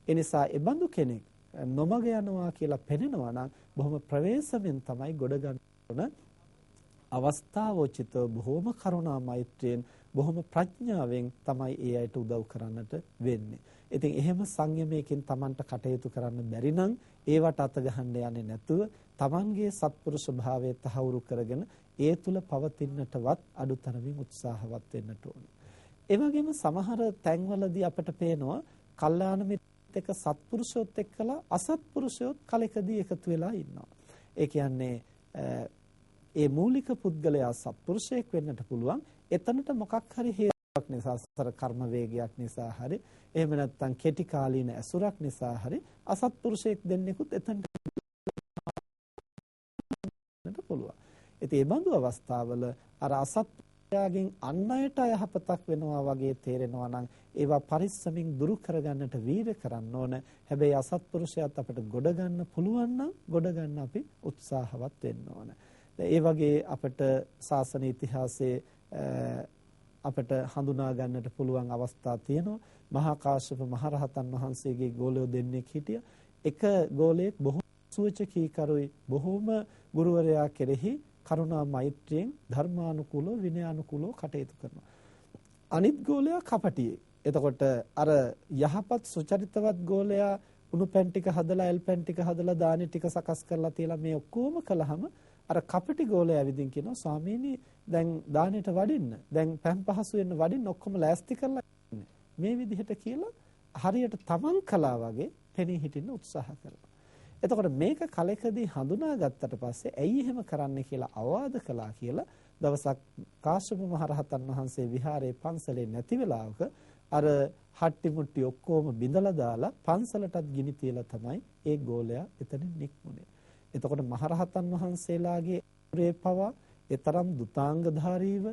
ඒ නිසා ඒ බඳු කෙනෙක් නොමග යනවා කියලා පෙනෙනවා නම් බොහොම ප්‍රවේශමෙන් තමයි ගොඩ ගන්න අවස්ථාවෝචිතව බොහොම කරුණා මෛත්‍රියෙන් බොහොම ප්‍රඥාවෙන් තමයි ඒ අයට උදව් කරන්නට වෙන්නේ. ඉතින් එහෙම සංයමයකින් Tamanට කටයුතු කරන්න බැරි නම් ඒවට අත ගහන්න යන්නේ නැතුව Tamanගේ සත්පුරුෂ භාවය තහවුරු කරගෙන ඒ තුල පවතින්නටවත් අඩුතරමින් උත්සාහවත් වෙන්නට ඕනේ. ඒ වගේම සමහර තැන්වලදී අපට පේනවා කල්යාණ මිත්‍රක සත්පුරුෂයොත් එක්කලා අසත්පුරුෂයොත් කලකදී එකතු වෙලා ඉන්නවා. ඒ කියන්නේ ඒ මූලික පුද්ගලයා සත්පුරුෂයෙක් වෙන්නට පුළුවන්. එතනට මොකක් හරි හේතුවක් නිසා, සතර කර්ම වේගයක් නිසා හරි, එහෙම නැත්නම් කෙටි කාලීන ඇසුරක් නිසා හරි අසත්පුරුෂයෙක් දෙන්නෙකුත් එතනට පුළුවන්. ඉතින් මේ බඳු අවස්ථාවල අර අසත්පුරුෂයාගෙන් අන් අයට යහපතක් වෙනවා වගේ තේරෙනවා නම් ඒවා පරිස්සමින් දුරු කරගන්නට වීර කරන්න ඕන. හැබැයි අසත්පුරුෂයාත් අපිට ගොඩ ගන්න පුළුවන් නම් ගොඩ ගන්න අපි උත්සාහවත් වෙන්න ඕන. ඒ වගේ අපිට ශාසන ඉතිහාසයේ අපිට හඳුනා ගන්නට පුළුවන් අවස්ථා තියෙනවා. මහා කාශ්‍යප මහරහතන් වහන්සේගේ ගෝලයෝ දෙන්නෙක් හිටියා. එක ගෝලයෙක් බොහෝ සුවචකීකරුයි, බොහෝම ගුරුවරයා කෙරෙහි කරුණා මෛත්‍රියෙන් ධර්මානුකූලව විනයානුකූලව කටයුතු කරනවා. අනිත් ගෝලයා කපටියෙක්. එතකොට අර යහපත් සුචරිතවත් ගෝලයා උණු පැන් ටික හදලා, එල් පැන් ටික හදලා, දානි ටික සකස් කරලා තියලා මේ ඔක්කොම කළාම අර කපටි ගෝලයා විදිහින් කියනවා, ස්වාමීනි දැන් දානෙට වඩින්න, දැන් පැන් පහසු වෙන්න වඩින්න ඔක්කොම ලෑස්ති කරලා ඉන්නේ. මේ විදිහට කියලා හරියට තමන් කළා වගේ පෙනී හිටින්න උත්සාහ කරනවා. එතකොට මේක කලකදී හඳුනාගත්තට පස්සේ ඇයි එහෙම කරන්නේ කියලා අවවාද කළා කියලා දවසක් කාශ්‍යප මහරහතන් වහන්සේ විහාරයේ පන්සලේ නැති වෙලාවක අර හට්ටි මුට්ටි ඔක්කොම බිඳලා දාලා පන්සලටත් ගිනි තියලා තමයි ඒ ගෝලයා එතනින් නික්මුනේ. එතකොට මහරහතන් වහන්සේලාගේ පුරේ පවා එතරම් දුතාංගධාරීව,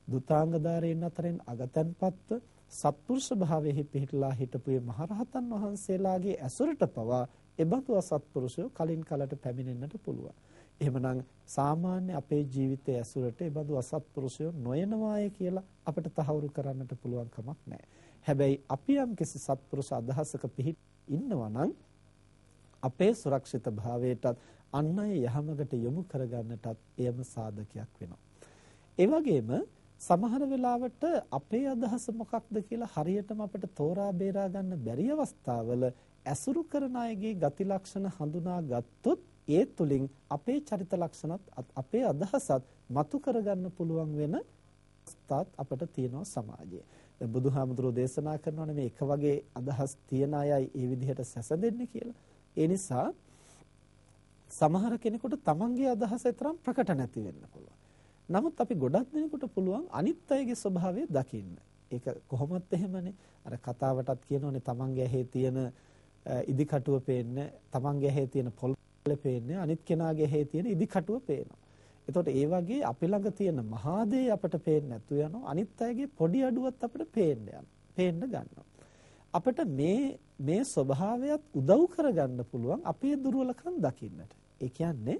දුතාංගධාරීන් අතරින් අගතන්පත්ව සත්පුරුෂ භාවයේ පිහිටලා හිටපු මේ මහරහතන් වහන්සේලාගේ ඇසුරට පවා එබඳු අසත්පුරුෂයෝ කලින් කලට පැමිණෙන්නට පුළුවන්. එහෙමනම් සාමාන්‍ය අපේ ජීවිතයේ ඇසුරට එබඳු අසත්පුරුෂයෝ නොයනවාය කියලා අපිට තහවුරු කරන්නට පුළුවන් කමක් නැහැ. හැබැයි අපි යම් කිසි සත්පුරුෂ අදහසක පිහිට ඉන්නවා නම් අපේ සුරක්ෂිත භාවයටත් අන් අය යහමකට යොමු කරගන්නටත් එයම සාධකයක් වෙනවා. ඒ වගේම සමහර වෙලාවට අපේ අදහස මොකක්ද කියලා හරියටම අපිට තෝරා බේරා ගන්න බැරි අවස්ථාවල ඇසුරු කරන අයගේ ගති ලක්ෂණ හඳුනා ගත්තොත් ඒ තුලින් අපේ චරිත ලක්ෂණත් අපේ අදහසත් මතු කරගන්න පුළුවන් වෙන ස්ථාත් අපිට තියෙනවා සමාජයේ. දැන් බුදුහාමුදුරෝ දේශනා කරනවානේ මේ එක වගේ අදහස් තියන අයයි ඒ විදිහට සැසඳෙන්නේ කියලා. ඒ නිසා සමහර කෙනෙකුට තමන්ගේ අදහස තරම් ප්‍රකට නැති වෙන්න පුළුවන්. නමුත් අපි ගොඩක් දෙනෙකුට පුළුවන් අනිත් අයගේ ස්වභාවය දකින්න. ඒක කොහොමත් එහෙමනේ. අර කතාවටත් කියනෝනේ තමන්ගේ ඇහි තියෙන ඉදිකටුව පේන්නේ, තමන්ගේ ඇහි තියෙන පොල් පේන්නේ, අනිත් කෙනාගේ ඇහි තියෙන ඉදිකටුව පේනවා. එතකොට ඒ වගේ අපි ළඟ තියෙන මහා දේ අපට පේන්නේ නැතු යනවා. අනිත් අයගේ පොඩි අඩුවත් අපිට පේන්න ගන්නවා. අපිට මේ ස්වභාවයත් උදව් කරගන්න පුළුවන් අපේ දුර්වලකම් දකින්නට. ඒ කියන්නේ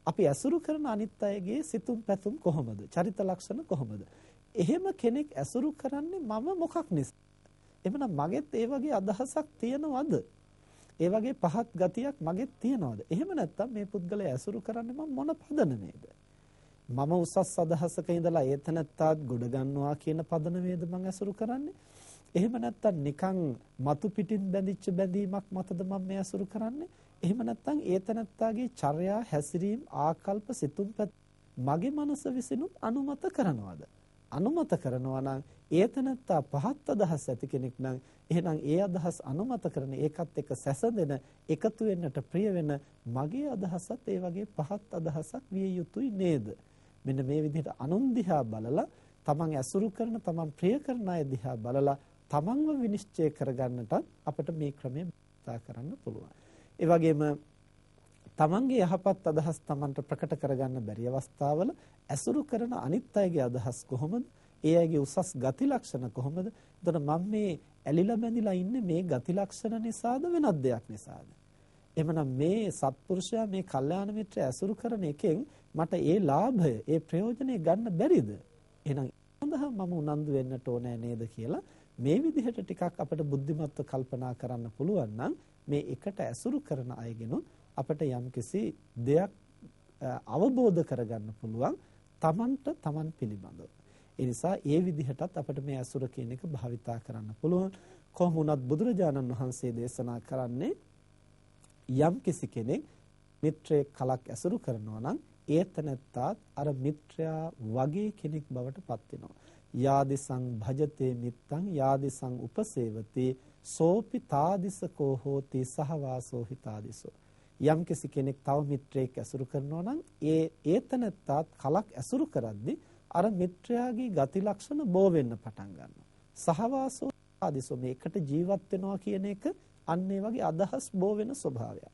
අපි ඇසුරු කරන අනිත් අයගේ සිතුම් පැතුම් කොහොමද? චරිත ලක්ෂණ කොහොමද? එහෙම කෙනෙක් ඇසුරු කරන්නේ මම මොකක් නිසා? එහෙනම් මගෙත් ඒ වගේ අදහසක් තියනවද? ඒ වගේ පහත් ගතියක් මගෙත් තියනවද? එහෙම නැත්නම් මේ පුද්ගලයා ඇසුරු කරන්නේ මම මොන පදනමේද? මම උසස් අදහසක ඉඳලා ඒතනත්තාත් ගොඩ ගන්නවා කියන පදනමේද මම ඇසුරු කරන්නේ? එහෙම නැත්නම් නිකන් මතු පිටින් බැඳිච්ච බැඳීමක් මතද මම මේ ඇසුරු කරන්නේ? එහෙම නැත්නම් ඒ තනත්තාගේ චර්යා හැසිරීම ආකල්ප සිතුම් මගේ මනස විසිනුත් අනුමත කරනවද? අනුමත කරනවා නම් ඒ තනත්තා පහත් අදහස් ඇති කෙනෙක් නම් එහෙනම් ඒ අදහස් අනුමත කරන ඒකත් එක්ක සැසඳෙන එකතු වෙන්නට ප්‍රිය වෙන මගේ අදහසත් ඒ වගේ පහත් අදහසක් විය යුතුයි නේද? මෙන්න මේ විදිහට අනුන් දිහා බලලා තමන් ඇසුරු කරන තමන් ප්‍රිය කරන අය දිහා බලලා තමන්ව විනිශ්චය කරගන්නටත් අපිට මේ ක්‍රමය භාවිත කරන්න පුළුවන්. ඒ වගේම තමන්ගේ යහපත් අදහස් තමන්ට ප්‍රකට කරගන්න බැරි අවස්ථාවල ඇසුරු කරන අනිත් අයගේ අදහස් කොහොමද? ඒ අයගේ උසස් ගති ලක්ෂණ කොහොමද? එතකොට මම මේ ඇලිලා බැඳිලා ඉන්නේ මේ ගති ලක්ෂණ නිසාද වෙනත් දෙයක් නිසාද? එhmenan මේ සත්පුරුෂයා මේ කල්යාණ මිත්‍රය ඇසුරු කරන එකෙන් මට ඒ ලාභය, ඒ ප්‍රයෝජනෙ ගන්න බැරිද? එහෙනම් සඳහා මම උනන්දු වෙන්නට ඕනේ නේද කියලා මේ විදිහට ටිකක් අපිට බුද්ධිමත්ව කල්පනා කරන්න පුළුවන් නම් මේ එකට ඇසුරු කරන අයගෙනුත් අපිට යම්කිසි දෙයක් අවබෝධ කරගන්න පුළුවන් තමන් පිළිබඳව. ඒ නිසා ඒ විදිහටත් අපිට මේ ඇසුර කියන එක භාවිතා කරන්න පුළුවන්. කොහොම වුණත් බුදුරජාණන් වහන්සේ දේශනා කරන්නේ යම්කිසි කෙනෙක් මිත්‍රයෙක් කලක් ඇසුරු කරනවා නම් ඒ තැනැත්තාත් අර මිත්‍රයා වගේ කෙනෙක් බවට පත් වෙනවා. යාදිසං භජතේ මිත්තං යාදිසං උපසේවති සෝපි තාදිසකෝ හෝති සහවාසෝ හිතාදිසෝ. යම්කිසි කෙනෙක් තව මිත්‍රයෙක් ඇසුරු කරනවා නම් ඒ තැනැත්තාත් කලක් ඇසුරු කරද්දී අර මිත්‍රයාගේ ගති ලක්ෂණ බෝ වෙන්න පටන් ගන්නවා. සහවාසෝ ආදිසෝ මේකට ජීවත් වෙනවා කියන එක අන්න ඒ වගේ අදහස් බෝ වෙන ස්වභාවයක්.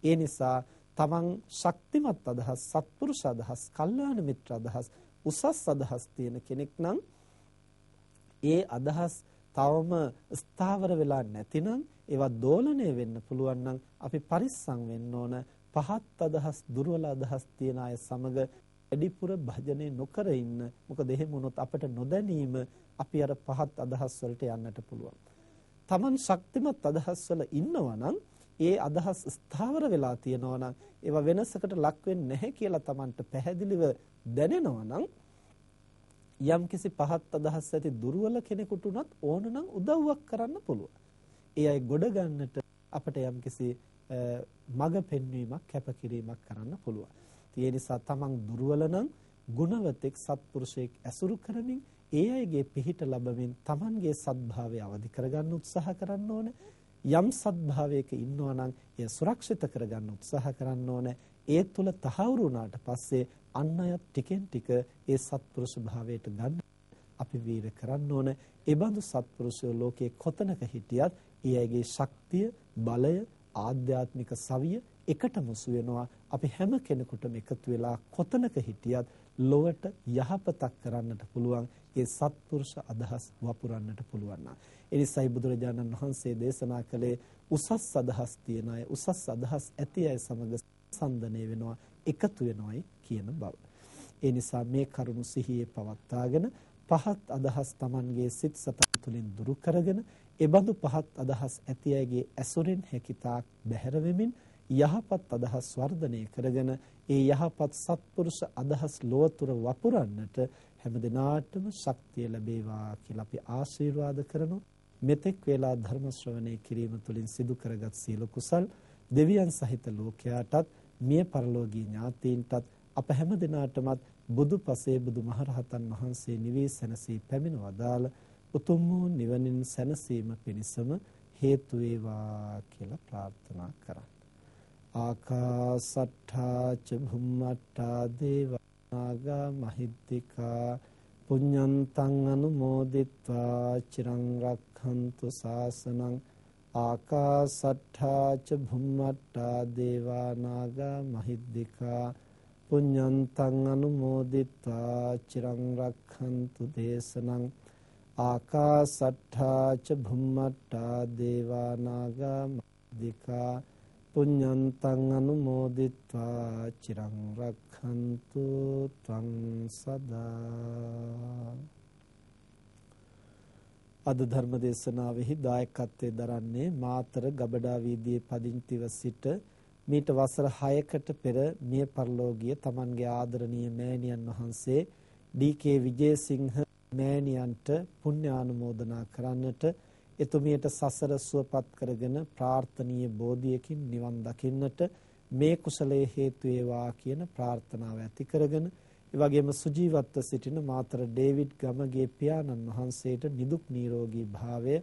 ඒ නිසා තමන් ශක්තිමත් අදහස්, සත්පුරුෂ අදහස්, කල්යාණ මිත්‍ර අදහස්, උසස් අදහස් තියෙන කෙනෙක් නම් ඒ අදහස් තවම ස්ථාවර වෙලා නැතිනම් ඒවා දෝලණය වෙන්න පුළුවන් නම් අපි පරිස්සම් වෙන්න ඕන. පහත් අදහස්, දුර්වල අදහස් තියන අය සමග වැඩිපුර භජනය නොකර ඉන්න. මොකද එහෙම වුණොත් අපට නොදැනීම අපි අර පහත් අදහස් වලට යන්නට පුළුවන්. Taman ශක්තිමත් අදහස් වල ඉන්නවා නම් ඒ අදහස් ස්ථාවර වෙලා තියෙනවා නම් ඒවා වෙනසකට ලක් වෙන්නේ නැහැ කියලා Tamanට පැහැදිලිව දැනෙනවා නම් යම්කිසි පහත් අදහස් ඇති දුර්වල කෙනෙකුට උනත් ඕනනම් උදව්වක් කරන්න පුළුවන්. ඒ අය ගොඩ ගන්නට අපිට යම්කිසි මඟ පෙන්වීමක්, කැපකිරීමක් කරන්න පුළුවන්. ඒ නිසා තමන් දුර්වල නම් ගුණවතෙක් සත්පුරුෂයෙක් ඇසුරු කරමින් ඒ අයගේ පිහිට ලැබමින් තමන්ගේ සත්භාවය අවදි කරගන්න උත්සාහ කරන්න ඕනේ. යම් සත්භාවයක ඉන්නවා නම් එය සුරක්ෂිත කරගන්න උත්සාහ කරන්න ඕනේ. ඒ තුල තහවුරු වුණාට පස්සේ අන් අයත් ටිකෙන් ටික ඒ සත්පුරුෂ භාවයට ගන්න අපි වීර කරන්න ඕනේ. ඒ බඳු සත්පුරුෂයෝ ලෝකයේ කොතනක හිටියත් ඒ අයගේ ශක්තිය, බලය, ආධ්‍යාත්මික සවිය එකට මුසු වෙනවා. අපි හැම කෙනෙකුටම එකතු වෙලා කොතනක හිටියත් ලොවට යහපතක් කරන්නට පුළුවන්. ඒ සත්පුරුෂ අදහස් වපුරන්නට පුළුවන්. ඒ නිසායි බුදුරජාණන් වහන්සේ දේශනා කළේ උසස් අදහස් තියන අය, උසස් අදහස් ඇති අය සමග සම්සන්දනය වෙනවා, එකතු වෙනවායි කියන බව. ඒ නිසා මේ කරුණු සිහියේ පවත්වාගෙන පහත් අදහස් Tamanගේ සිත් සතන් තුළින් දුරු කරගෙන එබඳු පහත් අදහස් ඇති අයගේ ඇසුරෙන් හැකිතාක් බැහැර වෙමින් යහපත් අදහස් වර්ධනය කරගෙන ඒ යහපත් සත්පුරුෂ අදහස් ලෝතුර වපුරන්නට හැමදිනාටම ශක්තිය ලැබේවා කියලා අපි ආශිර්වාද කරනවා. මෙතෙක් වේලා ධර්ම ශ්‍රවණය කිරීම තුළින් සිදු කරගත් සීල කුසල් දෙවියන් සහිත ලෝකයාටත් මිය පරලෝකීය ඥාතීන්ටත් අප හැමදිනාටමත් බුදුපසේ බුදුමහරහතන් වහන්සේ නිවී සැනසී පැමිණ වදාළ උතුම් වූ නිවනින් සැනසීම පිණිසම හේතු වේවා කියලා ප්‍රාර්ථනා කරා. ආකාසට්ඨා ච භුම්මට්ඨා දේවානාගා මහිද්దికා පුඤ්ඤන්තං අනුමෝදිත්වා චිරං රක්ඛන්තු ශාසනං. ආකාසට්ඨා ච භුම්මට්ඨා දේවානාගා මහිද්దికා පුඤ්ඤන්තං අනුමෝදිත්වා චිරං රක්ඛන්තු දේශනං. ආකාසට්ඨා ච භුම්මට්ඨා දේවානාගා මහිද්దికා පුඤ්ඤන්තං අනුමෝදිත්වා චිරං රක්ඛන්තු ත්වං සදා. අද ධර්ම දේශනාවෙහි දායකත්වයෙන් දරන්නේ මාතර ගබඩා වීදියේ පදිංචිව සිට මීට වසර 6කට පෙර මිය පරලෝකීය තමන්ගේ ආදරණීය මෑණියන් වහන්සේ ඩී.කේ. විජේසිංහ මෑණියන්ට පුණ්‍යානුමෝදනා කරන්නට එතුමියට සසර සුවපත් කරගෙන ප්‍රාර්ථනීය බෝධියකින් නිවන් දකින්නට මේ කුසලයේ හේතු වේවා කියන ප්‍රාර්ථනාව ඇති කරගෙන ඒ වගේම සුජීවත්ව සිටින මාතර ඩේවිඩ් ගමගේ පියාණන් වහන්සේට නිදුක් නිරෝගී භාවය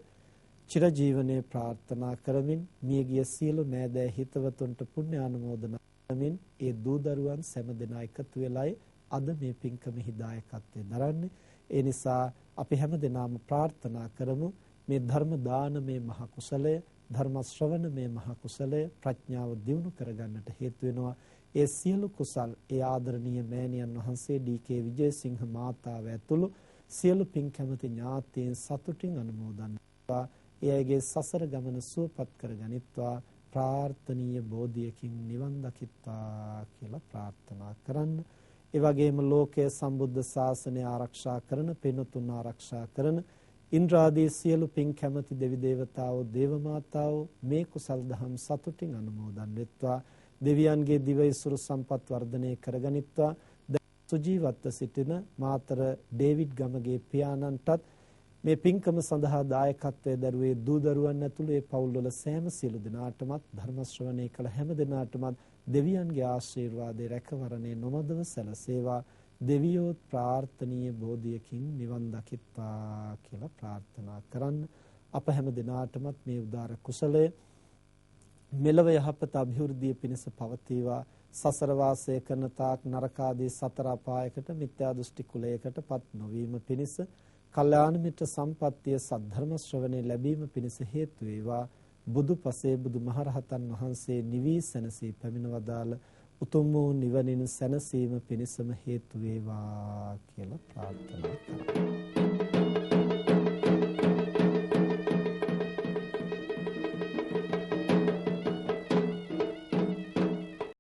චිරජීවනයේ ප්‍රාර්ථනා කරමින් මියගිය සියලු නෑදෑ හිතවතුන්ට පුණ්‍ය ආනුමෝදනා කරමින් ඒ දූ දරුවන් සෑම දෙනා එකතු වෙලයි අද මේ පින්කමෙහි දායකත්වයෙන් දරන්නේ. ඒ නිසා අපි හැම දෙනාම ප්‍රාර්ථනා කරමු මේ ධර්ම දානමේ මහ කුසලය, ධර්ම ශ්‍රවණ මේ මහ කුසලය ප්‍රඥාව දියුණු කරගන්නට හේතු වෙනවා. ඒ සියලු කුසල් ඒ ආදරණීය මෑණියන් වහන්සේ ඩී.කේ. විජේසිංහ මාතාව ඇතුළු සියලු පින් කැමති ඥාතීන් සතුටින් අනුමෝදන් වේවා. එයගේ සසර ගමන සුවපත් කරගනිත්වා. ප්‍රාර්ථනීය බෝධියකින් නිවන් දකිත්වා කියලා ප්‍රාර්ථනා කරන්න. ඒ වගේම ලෝකයේ සම්බුද්ධ ශාසනය ආරක්ෂා කරන, පින්තුන් ආරක්ෂා කරන ඉන්ද්‍රාදී සියලු පින් කැමති දෙවි දේවතාවෝ, දේව මාතාවෝ මේ කුසල් දහම් සතුටින් අනුමෝදන් වෙත්වා. දෙවියන්ගේ දිවයිසුරු සම්පත් වර්ධනය කරගනිත්වා. සුජීවත්ව සිටින මාතර ඩේවිඩ් ගමගේ පියාණන්ටත් මේ පින්කම සඳහා දායකත්වයේ දරුවේ දූ දරුවන් ඇතුළු ඒ පවුල්වල සෑම සියලු දෙනාටමත් ධර්ම ශ්‍රවණය කළ හැම දෙනාටමත් දෙවියන්ගේ ආශිර්වාදයේ රැකවරණේ නොමදව සැලසේවා. දෙවියෝ ප්‍රාර්ථනීය බෝධියකින් නිවන් දකිත්වා කියලා ප්‍රාර්ථනා කරන්න. අප හැම දෙනාටමත් මේ උදාර කුසලය මෙලව යහපත අභිවෘද්ධිය පිණිස පවතිවා. සසර වාසය කරන තාක් නරකාදී සතර අපායකට මිත්‍යා දෘෂ්ටි කුලයකටපත් නොවීම පිණිස, කල්යාණ මිත්‍ර සම්පත්තිය සද්ධර්ම ශ්‍රවණේ ලැබීම පිණිස හේතු වේවා. බුදු පසේ බුදු මහරහතන් වහන්සේ නිවී සැනසී පැමිණ වදාළ උතුම් වූ නිවනින් සැනසීම පිණිසම හේතු වේවා කියලා ප්‍රාර්ථනා කරමු.